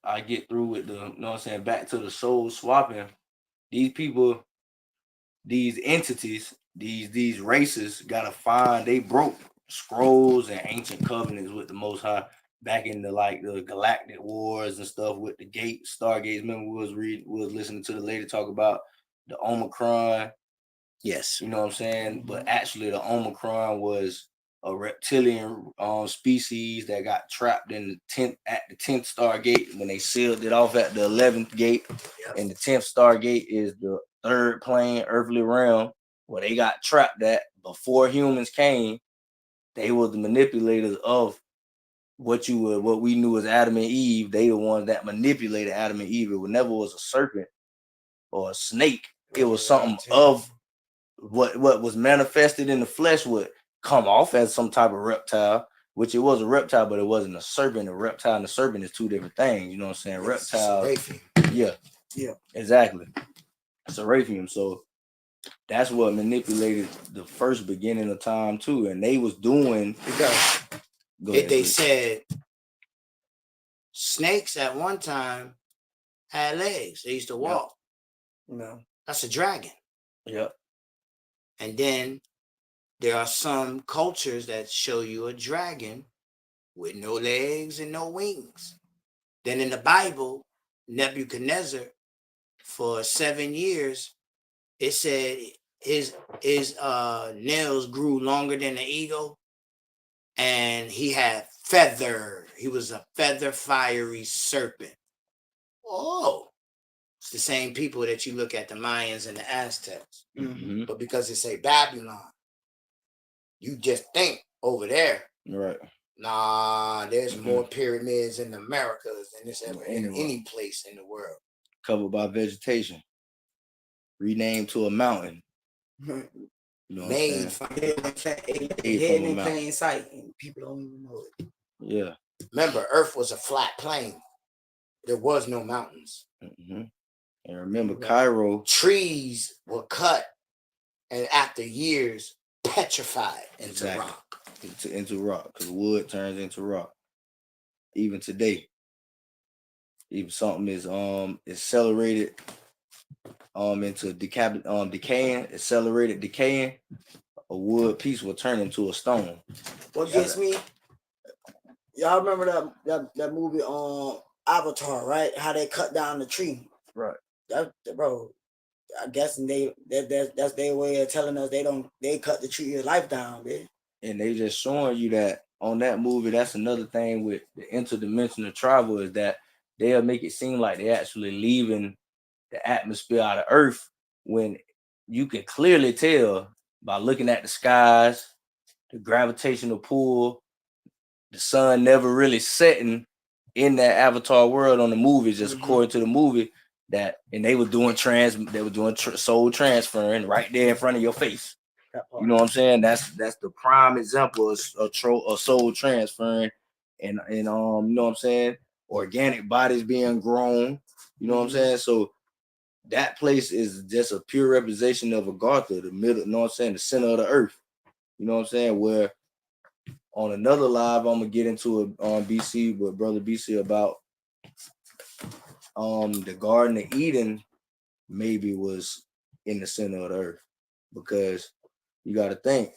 I get through with the, you know what I'm saying, back to the soul swapping. These people, these entities, these races gotta find, they broke scrolls and ancient covenants with the Most High back in the galactic wars and stuff with the stargates. Remember, we was listening to the lady talk about the Omicron. Yes. You know what I'm saying? But actually the Omicron was a reptilian species that got trapped in the 10th Stargate when they sealed it off at the 11th gate. Yep. And the 10th Stargate is the third plane earthly realm where they got trapped at before humans came. They were the manipulators of what we knew as Adam and Eve. They the ones that manipulated Adam and Eve. It never was a serpent or a snake. It was something of what was manifested in the flesh would come off as some type of reptile, which it was a reptile, but it wasn't a serpent. A reptile and a serpent is two different things. You know what I'm saying? Reptile. Yeah. Yeah. Exactly. Seraphium. So that's what manipulated the first beginning of time too. And they was doing, because they said snakes at one time had legs. They used to walk. Yep. You know, that's a dragon. Yep. And then there are some cultures that show you a dragon with no legs and no wings. Then in the Bible, Nebuchadnezzar, for 7 years, it said his nails grew longer than the eagle, and he had feather. He was a feather fiery serpent. Oh, it's the same people that you look at the Mayans and the Aztecs. Mm-hmm. But because it say Babylon, you just think over there. Right. Nah, there's more pyramids in the Americas than there's ever in any place in the world. Covered by vegetation. Renamed to a mountain. You know, made from in plain sight, and people don't even know it. Yeah. Remember, Earth was a flat plane. There was no mountains. Mm-hmm. And remember, Cairo, trees were cut, and after years, petrified into rock. Into rock, because wood turns into rock. Even today, if something is accelerated into decaying, accelerated decaying, a wood piece will turn into a stone. What gets me? Y'all remember that movie Avatar, right? How they cut down the tree. Right. That, bro, I guess that's their way of telling us they cut the tree of life down, man. And they just showing you that on that movie. That's another thing with the interdimensional travel is that they'll make it seem like they're actually leaving the atmosphere out of Earth when you can clearly tell by looking at the skies, the gravitational pull, the sun never really setting in that Avatar world on the movie, just according to the movie. That and they were doing soul transferring right there in front of your face. You know what I'm saying? That's the prime example of soul transferring, and you know what I'm saying? Organic bodies being grown. You know what I'm saying? So that place is just a pure representation of Agartha, the middle. You know what I'm saying? The center of the earth. You know what I'm saying? Where on another live, I'm gonna get into it on BC with Brother BC about the Garden of Eden maybe was in the center of the earth, because you got to think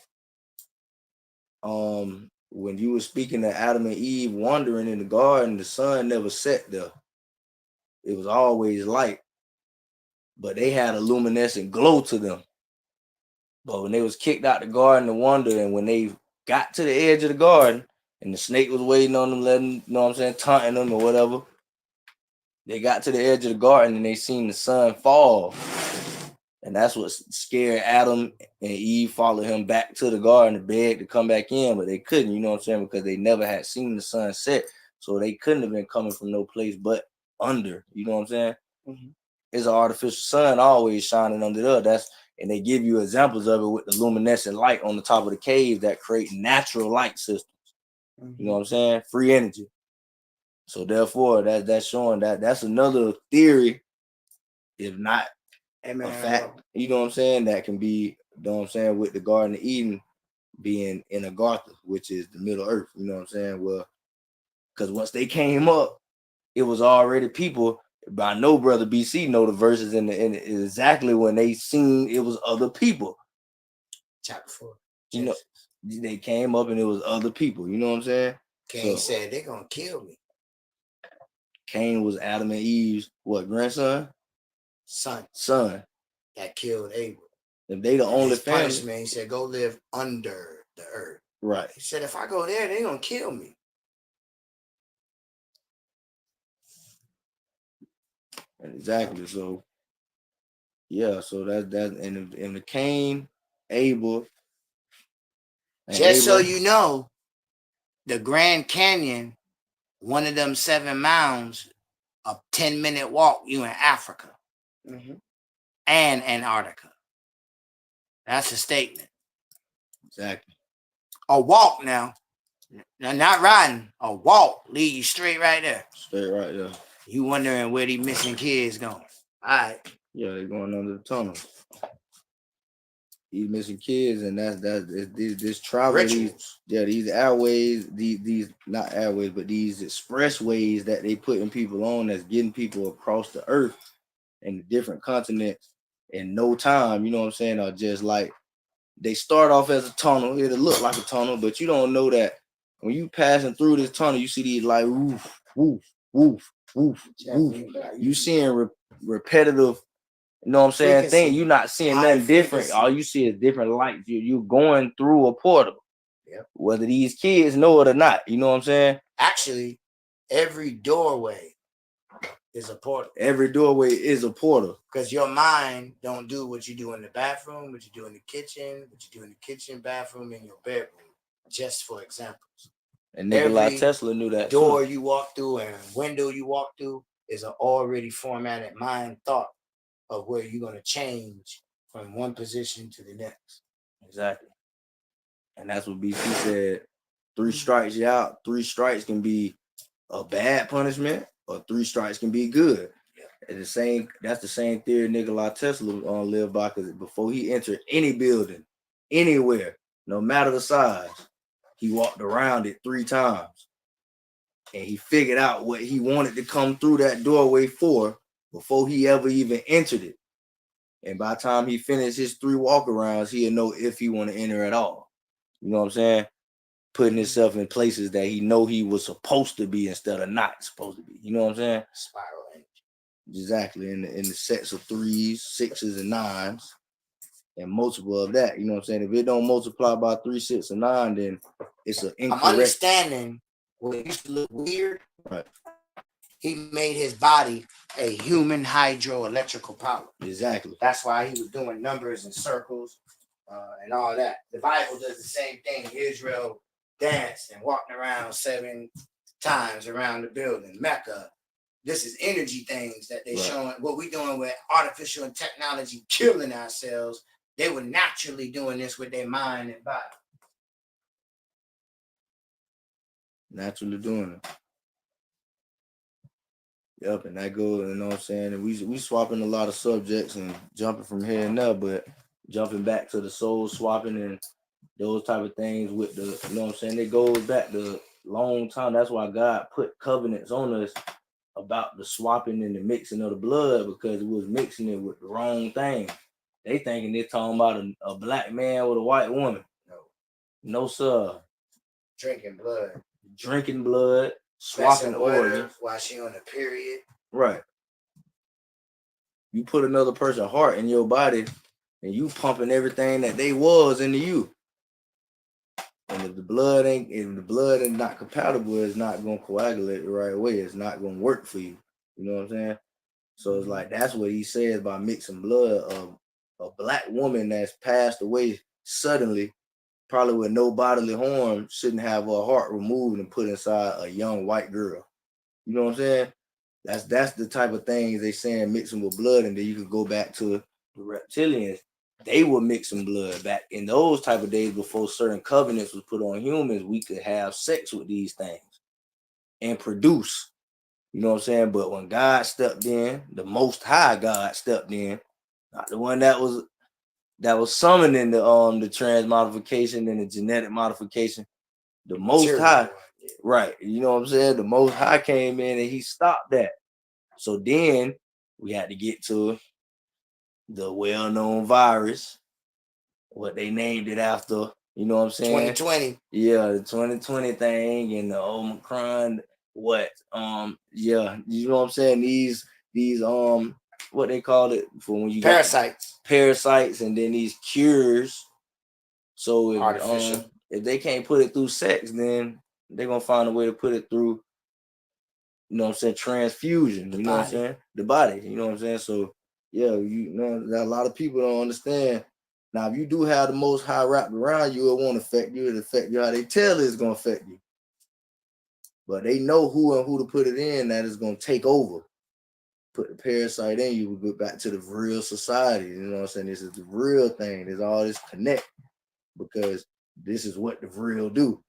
when you were speaking to Adam and Eve wandering in the garden, the sun never set there. It was always light, but they had a luminescent glow to them. But when they was kicked out the garden to wander, and when they got to the edge of the garden and the snake was waiting on them, letting, you know what I'm saying, taunting them or whatever, they got to the edge of the garden and they seen the sun fall. And that's what scared Adam and Eve, followed him back to the garden to beg to come back in, but they couldn't, you know what I'm saying, because they never had seen the sun set. So they couldn't have been coming from no place but under, you know what I'm saying? It's an artificial sun always shining under there. And they give you examples of it with the luminescent light on the top of the cave that create natural light systems. You know what I'm saying? Free energy. So therefore, that's showing that's another theory, if not a fact, you know what I'm saying, that can be, you know what I'm saying, with the Garden of Eden being in Agartha, which is the Middle Earth, you know what I'm saying? Well, because once they came up, it was already people. I know Brother BC know the verses in exactly when they seen it was other people. Chapter 4. You know, they came up and it was other people, you know what I'm saying? Cain said they're gonna kill me. Cain was Adam and Eve's what, grandson? Son. That killed Abel. If they the only family, punishment, he said, go live under the earth. Right. He said, if I go there, they're gonna kill me. Exactly. So yeah, so that's and the Cain, Abel. Just so you know, the Grand Canyon, one of them 7 mounds, a 10-minute walk, you in Africa and Antarctica. That's a statement. Exactly. A walk now not riding, a walk lead you straight right there. Straight right there. You wondering where these missing kids going? All right. Yeah, they're going under the tunnel. These missing kids, and this travel, these airways, these not airways, but these expressways that they putting people on, that's getting people across the earth and the different continents in no time, you know what I'm saying, are just like, they start off as a tunnel. It'll look like a tunnel, but you don't know that when you passing through this tunnel, you see these like woof, woof, woof, woof, woof. You seeing repetitive, you know what I'm saying, thing. You're not seeing nothing different. All you see is different lights. You're going through a portal. Yep. Whether these kids know it or not, you know what I'm saying? Actually, every doorway is a portal. Every doorway is a portal. Because your mind don't do what you do in the bathroom, what you do in the kitchen, what you do in the kitchen, bathroom, in your bedroom. Just for examples. And Nikola Tesla knew that. Door you walk through and window you walk through is an already formatted mind thought of where you're going to change from one position to the next. Exactly. And that's what BC said. 3 strikes you out. 3 strikes can be a bad punishment, or 3 strikes can be good. Yeah. That's the same theory Nikola Tesla lived by, because before he entered any building, anywhere, no matter the size, he walked around it 3 times. And he figured out what he wanted to come through that doorway for before he ever even entered it. And by the time he finished his 3 walk-arounds, he'll know if he want to enter at all. You know what I'm saying? Putting himself in places that he know he was supposed to be instead of not supposed to be. You know what I'm saying? Spiral energy. Exactly. In the sets of 3s, 6s, and 9s, and multiple of that. You know what I'm saying? If it don't multiply by 3, 6, and 9, then it's an incorrect. I'm understanding what it used to look weird. Right. He made his body a human hydroelectrical power. Exactly. That's why he was doing numbers and circles and all that. The Bible does the same thing. Israel danced and walked around 7 times around the building. Mecca. This is energy things that they're showing. What we're doing with artificial and technology, killing ourselves. They were naturally doing this with their mind and body. Naturally doing it. Yep, and that goes, you know what I'm saying? And we swapping a lot of subjects and jumping from here and there, but jumping back to the soul swapping and those type of things with the, you know what I'm saying? It goes back to long time. That's why God put covenants on us about the swapping and the mixing of the blood, because it was mixing it with the wrong thing. They thinking they're talking about a black man with a white woman. No, sir. Drinking blood. Swapping organs while she on a period. Right. You put another person's heart in your body and you pumping everything that they was into you. And if the blood is not compatible, it's not gonna coagulate the right way. It's not gonna work for you. You know what I'm saying? So it's like that's what he says by mixing blood of a black woman that's passed away suddenly, probably with no bodily harm, shouldn't have her heart removed and put inside a young white girl. You know what I'm saying? That's the type of things they saying mixing with blood, and then you could go back to the reptilians. They were mixing blood back in those type of days before certain covenants was put on humans. We could have sex with these things and produce. You know what I'm saying? But when God stepped in, the Most High God stepped in, not the one that was summoning the transmodification and the genetic modification. The Most High, right? You know what I'm saying? The Most High came in and he stopped that. So then we had to get to the well-known virus, what they named it after. You know what I'm saying? 2020. Yeah, the 2020 thing and the Omicron. What? Yeah, you know what I'm saying? These what they call it for when you parasites, and then these cures. So if they can't put it through sex, then they're gonna find a way to put it through, you know what I'm saying, transfusion, you know what I'm saying? The body, you know what I'm saying? So yeah, you know, a lot of people don't understand. Now, if you do have the Most High wrapped around you, it won't affect you. It'll affect you how they tell it's gonna affect you. But they know who to put it in that is gonna take over. Put the parasite in you, we go back to the real society. You know what I'm saying? This is the real thing. There's all this connect, because this is what the real do.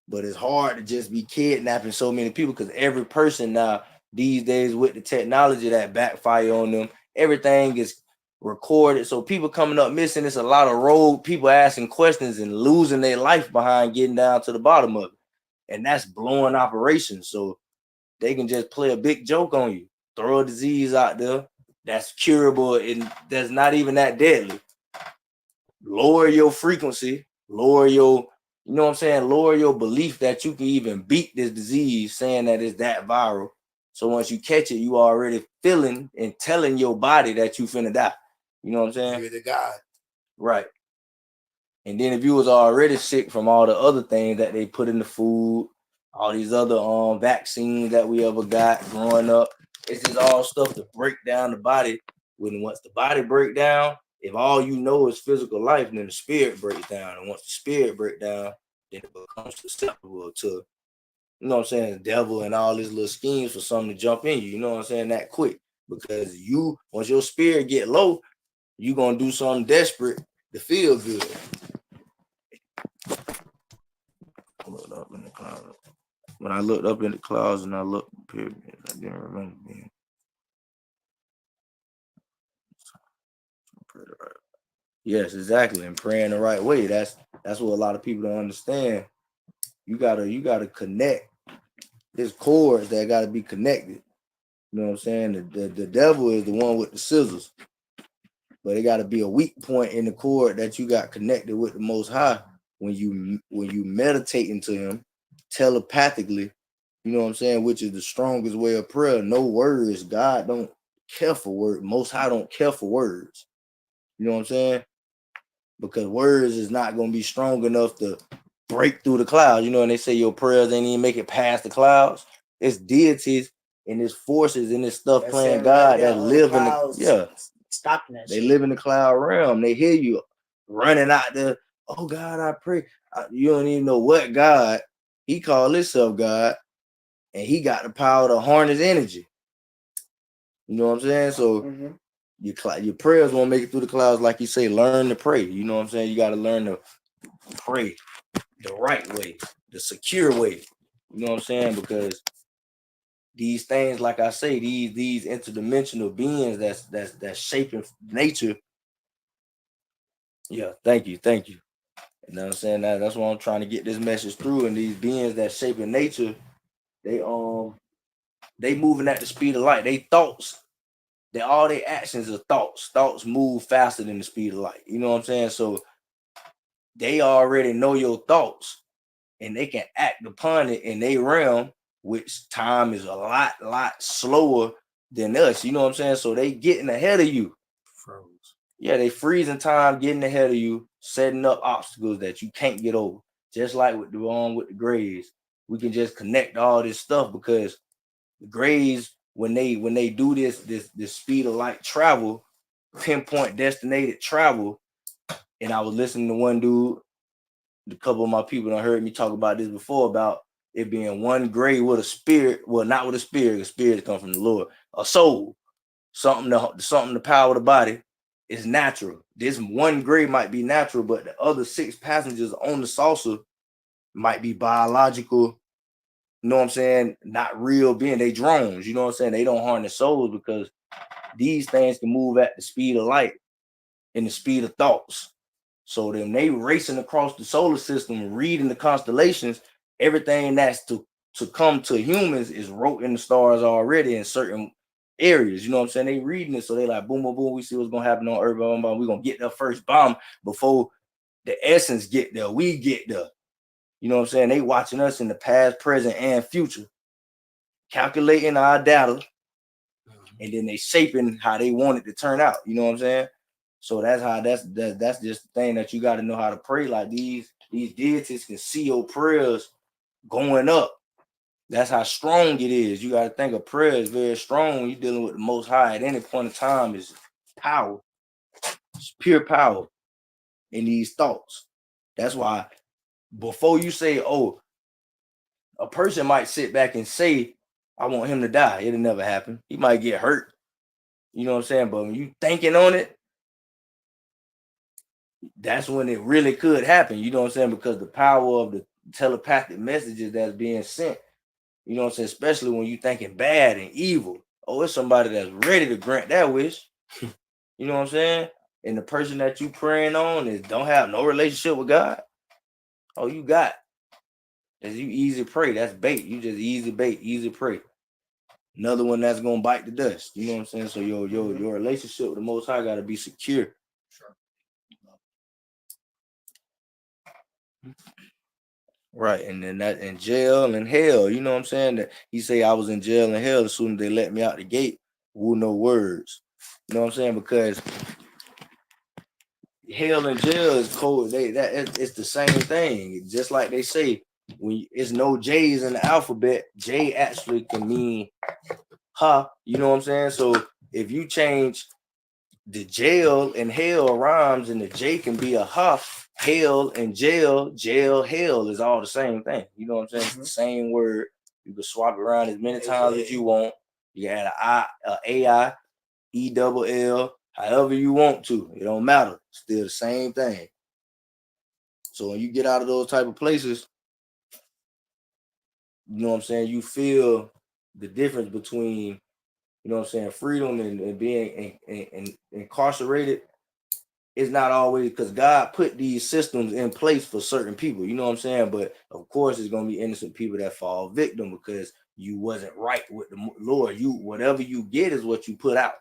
But it's hard to just be kidnapping so many people, because every person now these days with the technology that backfire on them, everything is recorded. So people coming up missing, it's a lot of rogue people asking questions and losing their life behind getting down to the bottom of it. And that's blowing operations. So they can just play a big joke on you, throw a disease out there that's curable and that's not even that deadly. Lower your frequency, lower your, you know what I'm saying, lower your belief that you can even beat this disease, saying that it's that viral. So once you catch it, you already feeling and telling your body that you finna die. You know what I'm saying? You're the God. Right. And then if you was already sick from all the other things that they put in the food, all these other vaccines that we ever got growing up, it's just all stuff to break down the body. Once the body break down, if all you know is physical life, then the spirit breaks down. And once the spirit breaks down, then it becomes susceptible to, you know what I'm saying, the devil and all these little schemes for something to jump in you. You know what I'm saying? That quick. Because once your spirit get low, you going to do something desperate to feel good. Looked up in the clouds. When I looked up in the clouds and I looked at the pyramids, I didn't remember being. Yes, exactly. And praying the right way. That's what a lot of people don't understand. You gotta connect. There's cords that gotta be connected. You know what I'm saying? The devil is the one with the scissors. but it got to be a weak point in the cord that you got connected with the Most High when you meditate into Him telepathically. You know what I'm saying? Which is the strongest way of prayer. No words. God don't care for words. Most High don't care for words. You know what I'm saying? Because words is not going to be strong enough to break through the clouds. You know, and they say your prayers ain't even make it past the clouds. It's deities and it's forces and this stuff playing God that live in the stopping that they shit. live in the cloud realm. They hear you running out there. Oh God, I pray. You don't even know what God. He called himself God, and he got the power to harness energy. You know what I'm saying? So your prayers won't make it through the clouds, like you say. Learn to pray. You know what I'm saying? You got to learn to pray the right way, the secure way. You know what I'm saying? Because these things, like I say, these interdimensional beings that's shaping nature. Yeah, thank you. You know what I'm saying? That's why I'm trying to get this message through. And these beings that shaping nature, they moving at the speed of light. They thoughts, all their actions are thoughts. Thoughts move faster than the speed of light. You know what I'm saying? So they already know your thoughts, and they can act upon it in their realm, which time is a lot slower than us. You know what I'm saying? So they getting ahead of you. Yeah, they freezing time, getting ahead of you, setting up obstacles that you can't get over. Just like with the grays, we can just connect all this stuff because the grays, when they do this speed of light travel, pinpoint destinated travel. And I was listening to one dude, a couple of my people that heard me talk about this before, about it being one gray with a spirit. Well, not with a spirit. The spirit come from the Lord. A soul, something to power the body. Is natural. This one gray might be natural, but the other 6 passengers on the saucer might be biological. You know what I'm saying? Not real being. They drones. You know what I'm saying? They don't harness souls because these things can move at the speed of light and the speed of thoughts. So then they racing across the solar system, reading the constellations. Everything that's to come to humans is wrote in the stars already in certain areas. You know what I'm saying? They reading it, so they like boom, boom, boom. We see what's gonna happen on Earth. Boom, boom. We're gonna get the first bomb before the essence get there. We get there. You know what I'm saying? They watching us in the past, present, and future, calculating our data, and then they shaping how they want it to turn out. You know what I'm saying? So that's just the thing that you got to know how to pray. Like these deities can see your prayers going up. That's how strong it is. You got to think a prayer is very strong when you're dealing with the Most High at any point in time. Is power. It's pure power in these thoughts. That's why before you say, oh, a person might sit back and say, I want him to die. It'll never happen. He might get hurt. You know what I'm saying? But when you thinking on it, that's when it really could happen. You know what I'm saying? Because the power of the telepathic messages that's being sent, you know what I'm saying? Especially when you thinking bad and evil. Oh, it's somebody that's ready to grant that wish. You know what I'm saying? And the person that you praying on don't have no relationship with God. Oh, you got. As you easy pray. That's bait. You just easy bait, easy pray. Another one that's gonna bite the dust. You know what I'm saying? So your relationship with the Most High gotta be secure. Right, and then that in jail and hell, you know what I'm saying? That he say I was in jail and hell as soon as they let me out the gate. Woo, no words. You know what I'm saying? Because hell and jail is cold. It's the same thing. Just like they say, when it's no J's in the alphabet, J actually can mean ha. You know what I'm saying? So if you change the jail and hell rhymes, and the J can be a huff. Hell and jail, hell is all the same thing. You know what I'm saying? It's the same word. You can swap it around as many times as you want. You can add a E-double-L, however you want to. It don't matter. Still the same thing. So when you get out of those type of places, you know what I'm saying? You feel the difference between, you know what I'm saying, freedom and being incarcerated. It's not always because God put these systems in place for certain people, you know what I'm saying? But of course, it's gonna be innocent people that fall victim because you wasn't right with the Lord. Whatever you get is what you put out.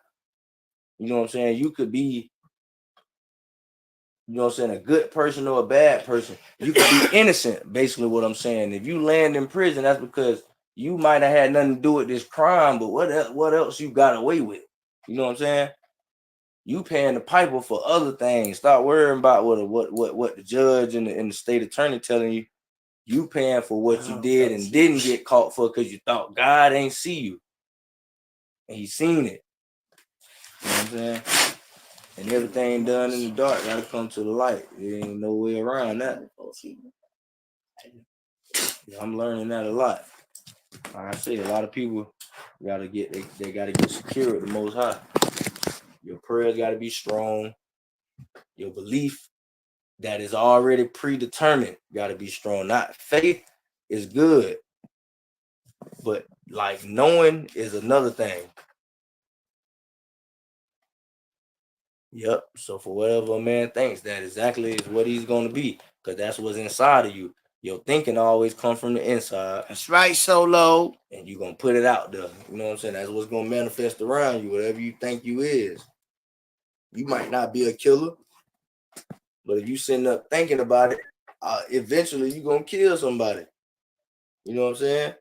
You know what I'm saying? You could be You know what I'm saying? A good person or a bad person. You can be innocent, basically what I'm saying. If you land in prison, that's because you might have had nothing to do with this crime, but what else you got away with? You know what I'm saying? You paying the piper for other things. Stop worrying about what the judge and the state attorney telling you. You paying for what you did and didn't get caught for because you thought God ain't see you. And he seen it. You know what I'm saying? And everything done in the dark gotta come to the light. There ain't no way around that. I'm learning that a lot. Like I say, a lot of people gotta get they gotta get secure with the Most High. Your prayers gotta be strong. Your belief that is already predetermined gotta be strong. Not faith is good, but like knowing is another thing. Yep. So for whatever a man thinks, that exactly is what he's gonna be, because that's what's inside of you. Your thinking always comes from the inside. That's right, Solo. And you're gonna put it out there. You know what I'm saying? That's what's gonna manifest around you, whatever you think you is. You might not be a killer, but if you sitting up thinking about it, eventually you're gonna kill somebody. You know what I'm saying?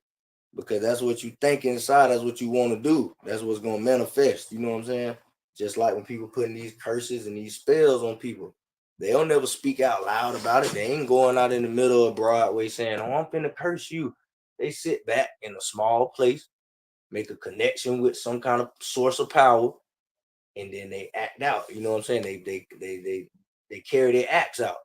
Because that's what you think inside, that's what you want to do. That's what's gonna manifest. You know what I'm saying? Just like when people putting these curses and these spells on people, they don't never speak out loud about it. They ain't going out in the middle of Broadway saying, "Oh, I'm finna curse you." They sit back in a small place, make a connection with some kind of source of power, and then they act out. You know what I'm saying? They carry their acts out.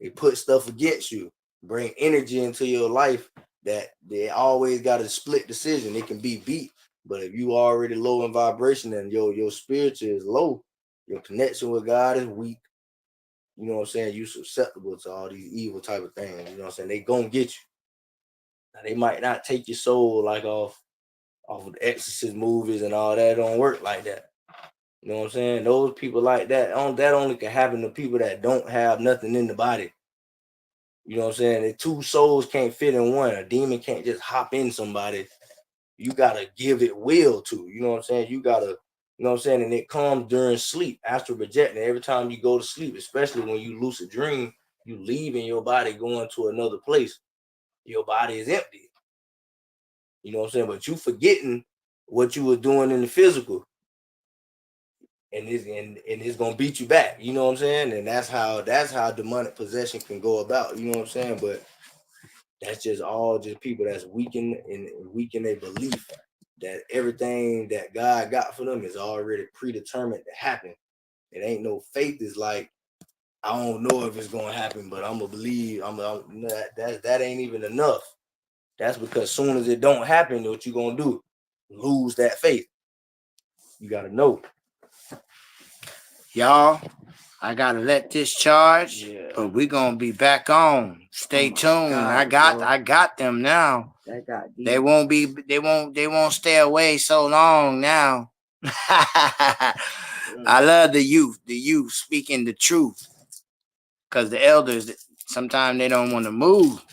They put stuff against you, bring energy into your life that they always got a split decision. It can be beat. But if you already low in vibration and your spiritual is low, your connection with God is weak. You know what I'm saying? You susceptible to all these evil type of things. You know what I'm saying? They gonna get you. Now, they might not take your soul like off of the Exorcist movies and all that. It don't work like that. You know what I'm saying? Those people like that, that only can happen to people that don't have nothing in the body. You know what I'm saying? The two souls can't fit in one. A demon can't just hop in somebody. You gotta give it will to. You know what I'm saying? You gotta, you know what I'm saying? And it comes during sleep, astral projecting. Every time you go to sleep, especially when you lucid dream, you leaving your body going to another place. Your body is empty. You know what I'm saying? But you forgetting what you were doing in the physical. And it's gonna beat you back. You know what I'm saying? And that's how demonic possession can go about. You know what I'm saying? But that's just all just people that's weakened their belief that everything that God got for them is already predetermined to happen. It ain't no faith. Is like, I don't know if it's gonna happen, but I'm gonna believe. That ain't even enough. That's because as soon as it don't happen, what you gonna do? Lose that faith. You gotta know. Y'all, I gotta let this charge, but we're gonna be back on. Stay tuned. God, I got them now. They won't stay away so long now. I love the youth speaking the truth. Because the elders, sometimes they don't want to move.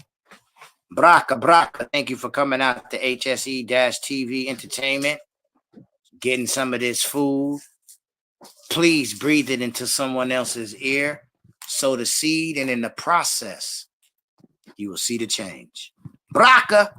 Braka, thank you for coming out to HSE-TV Entertainment, getting some of this food. Please breathe it into someone else's ear, sow the seed, and in the process, you will see the change. Braka.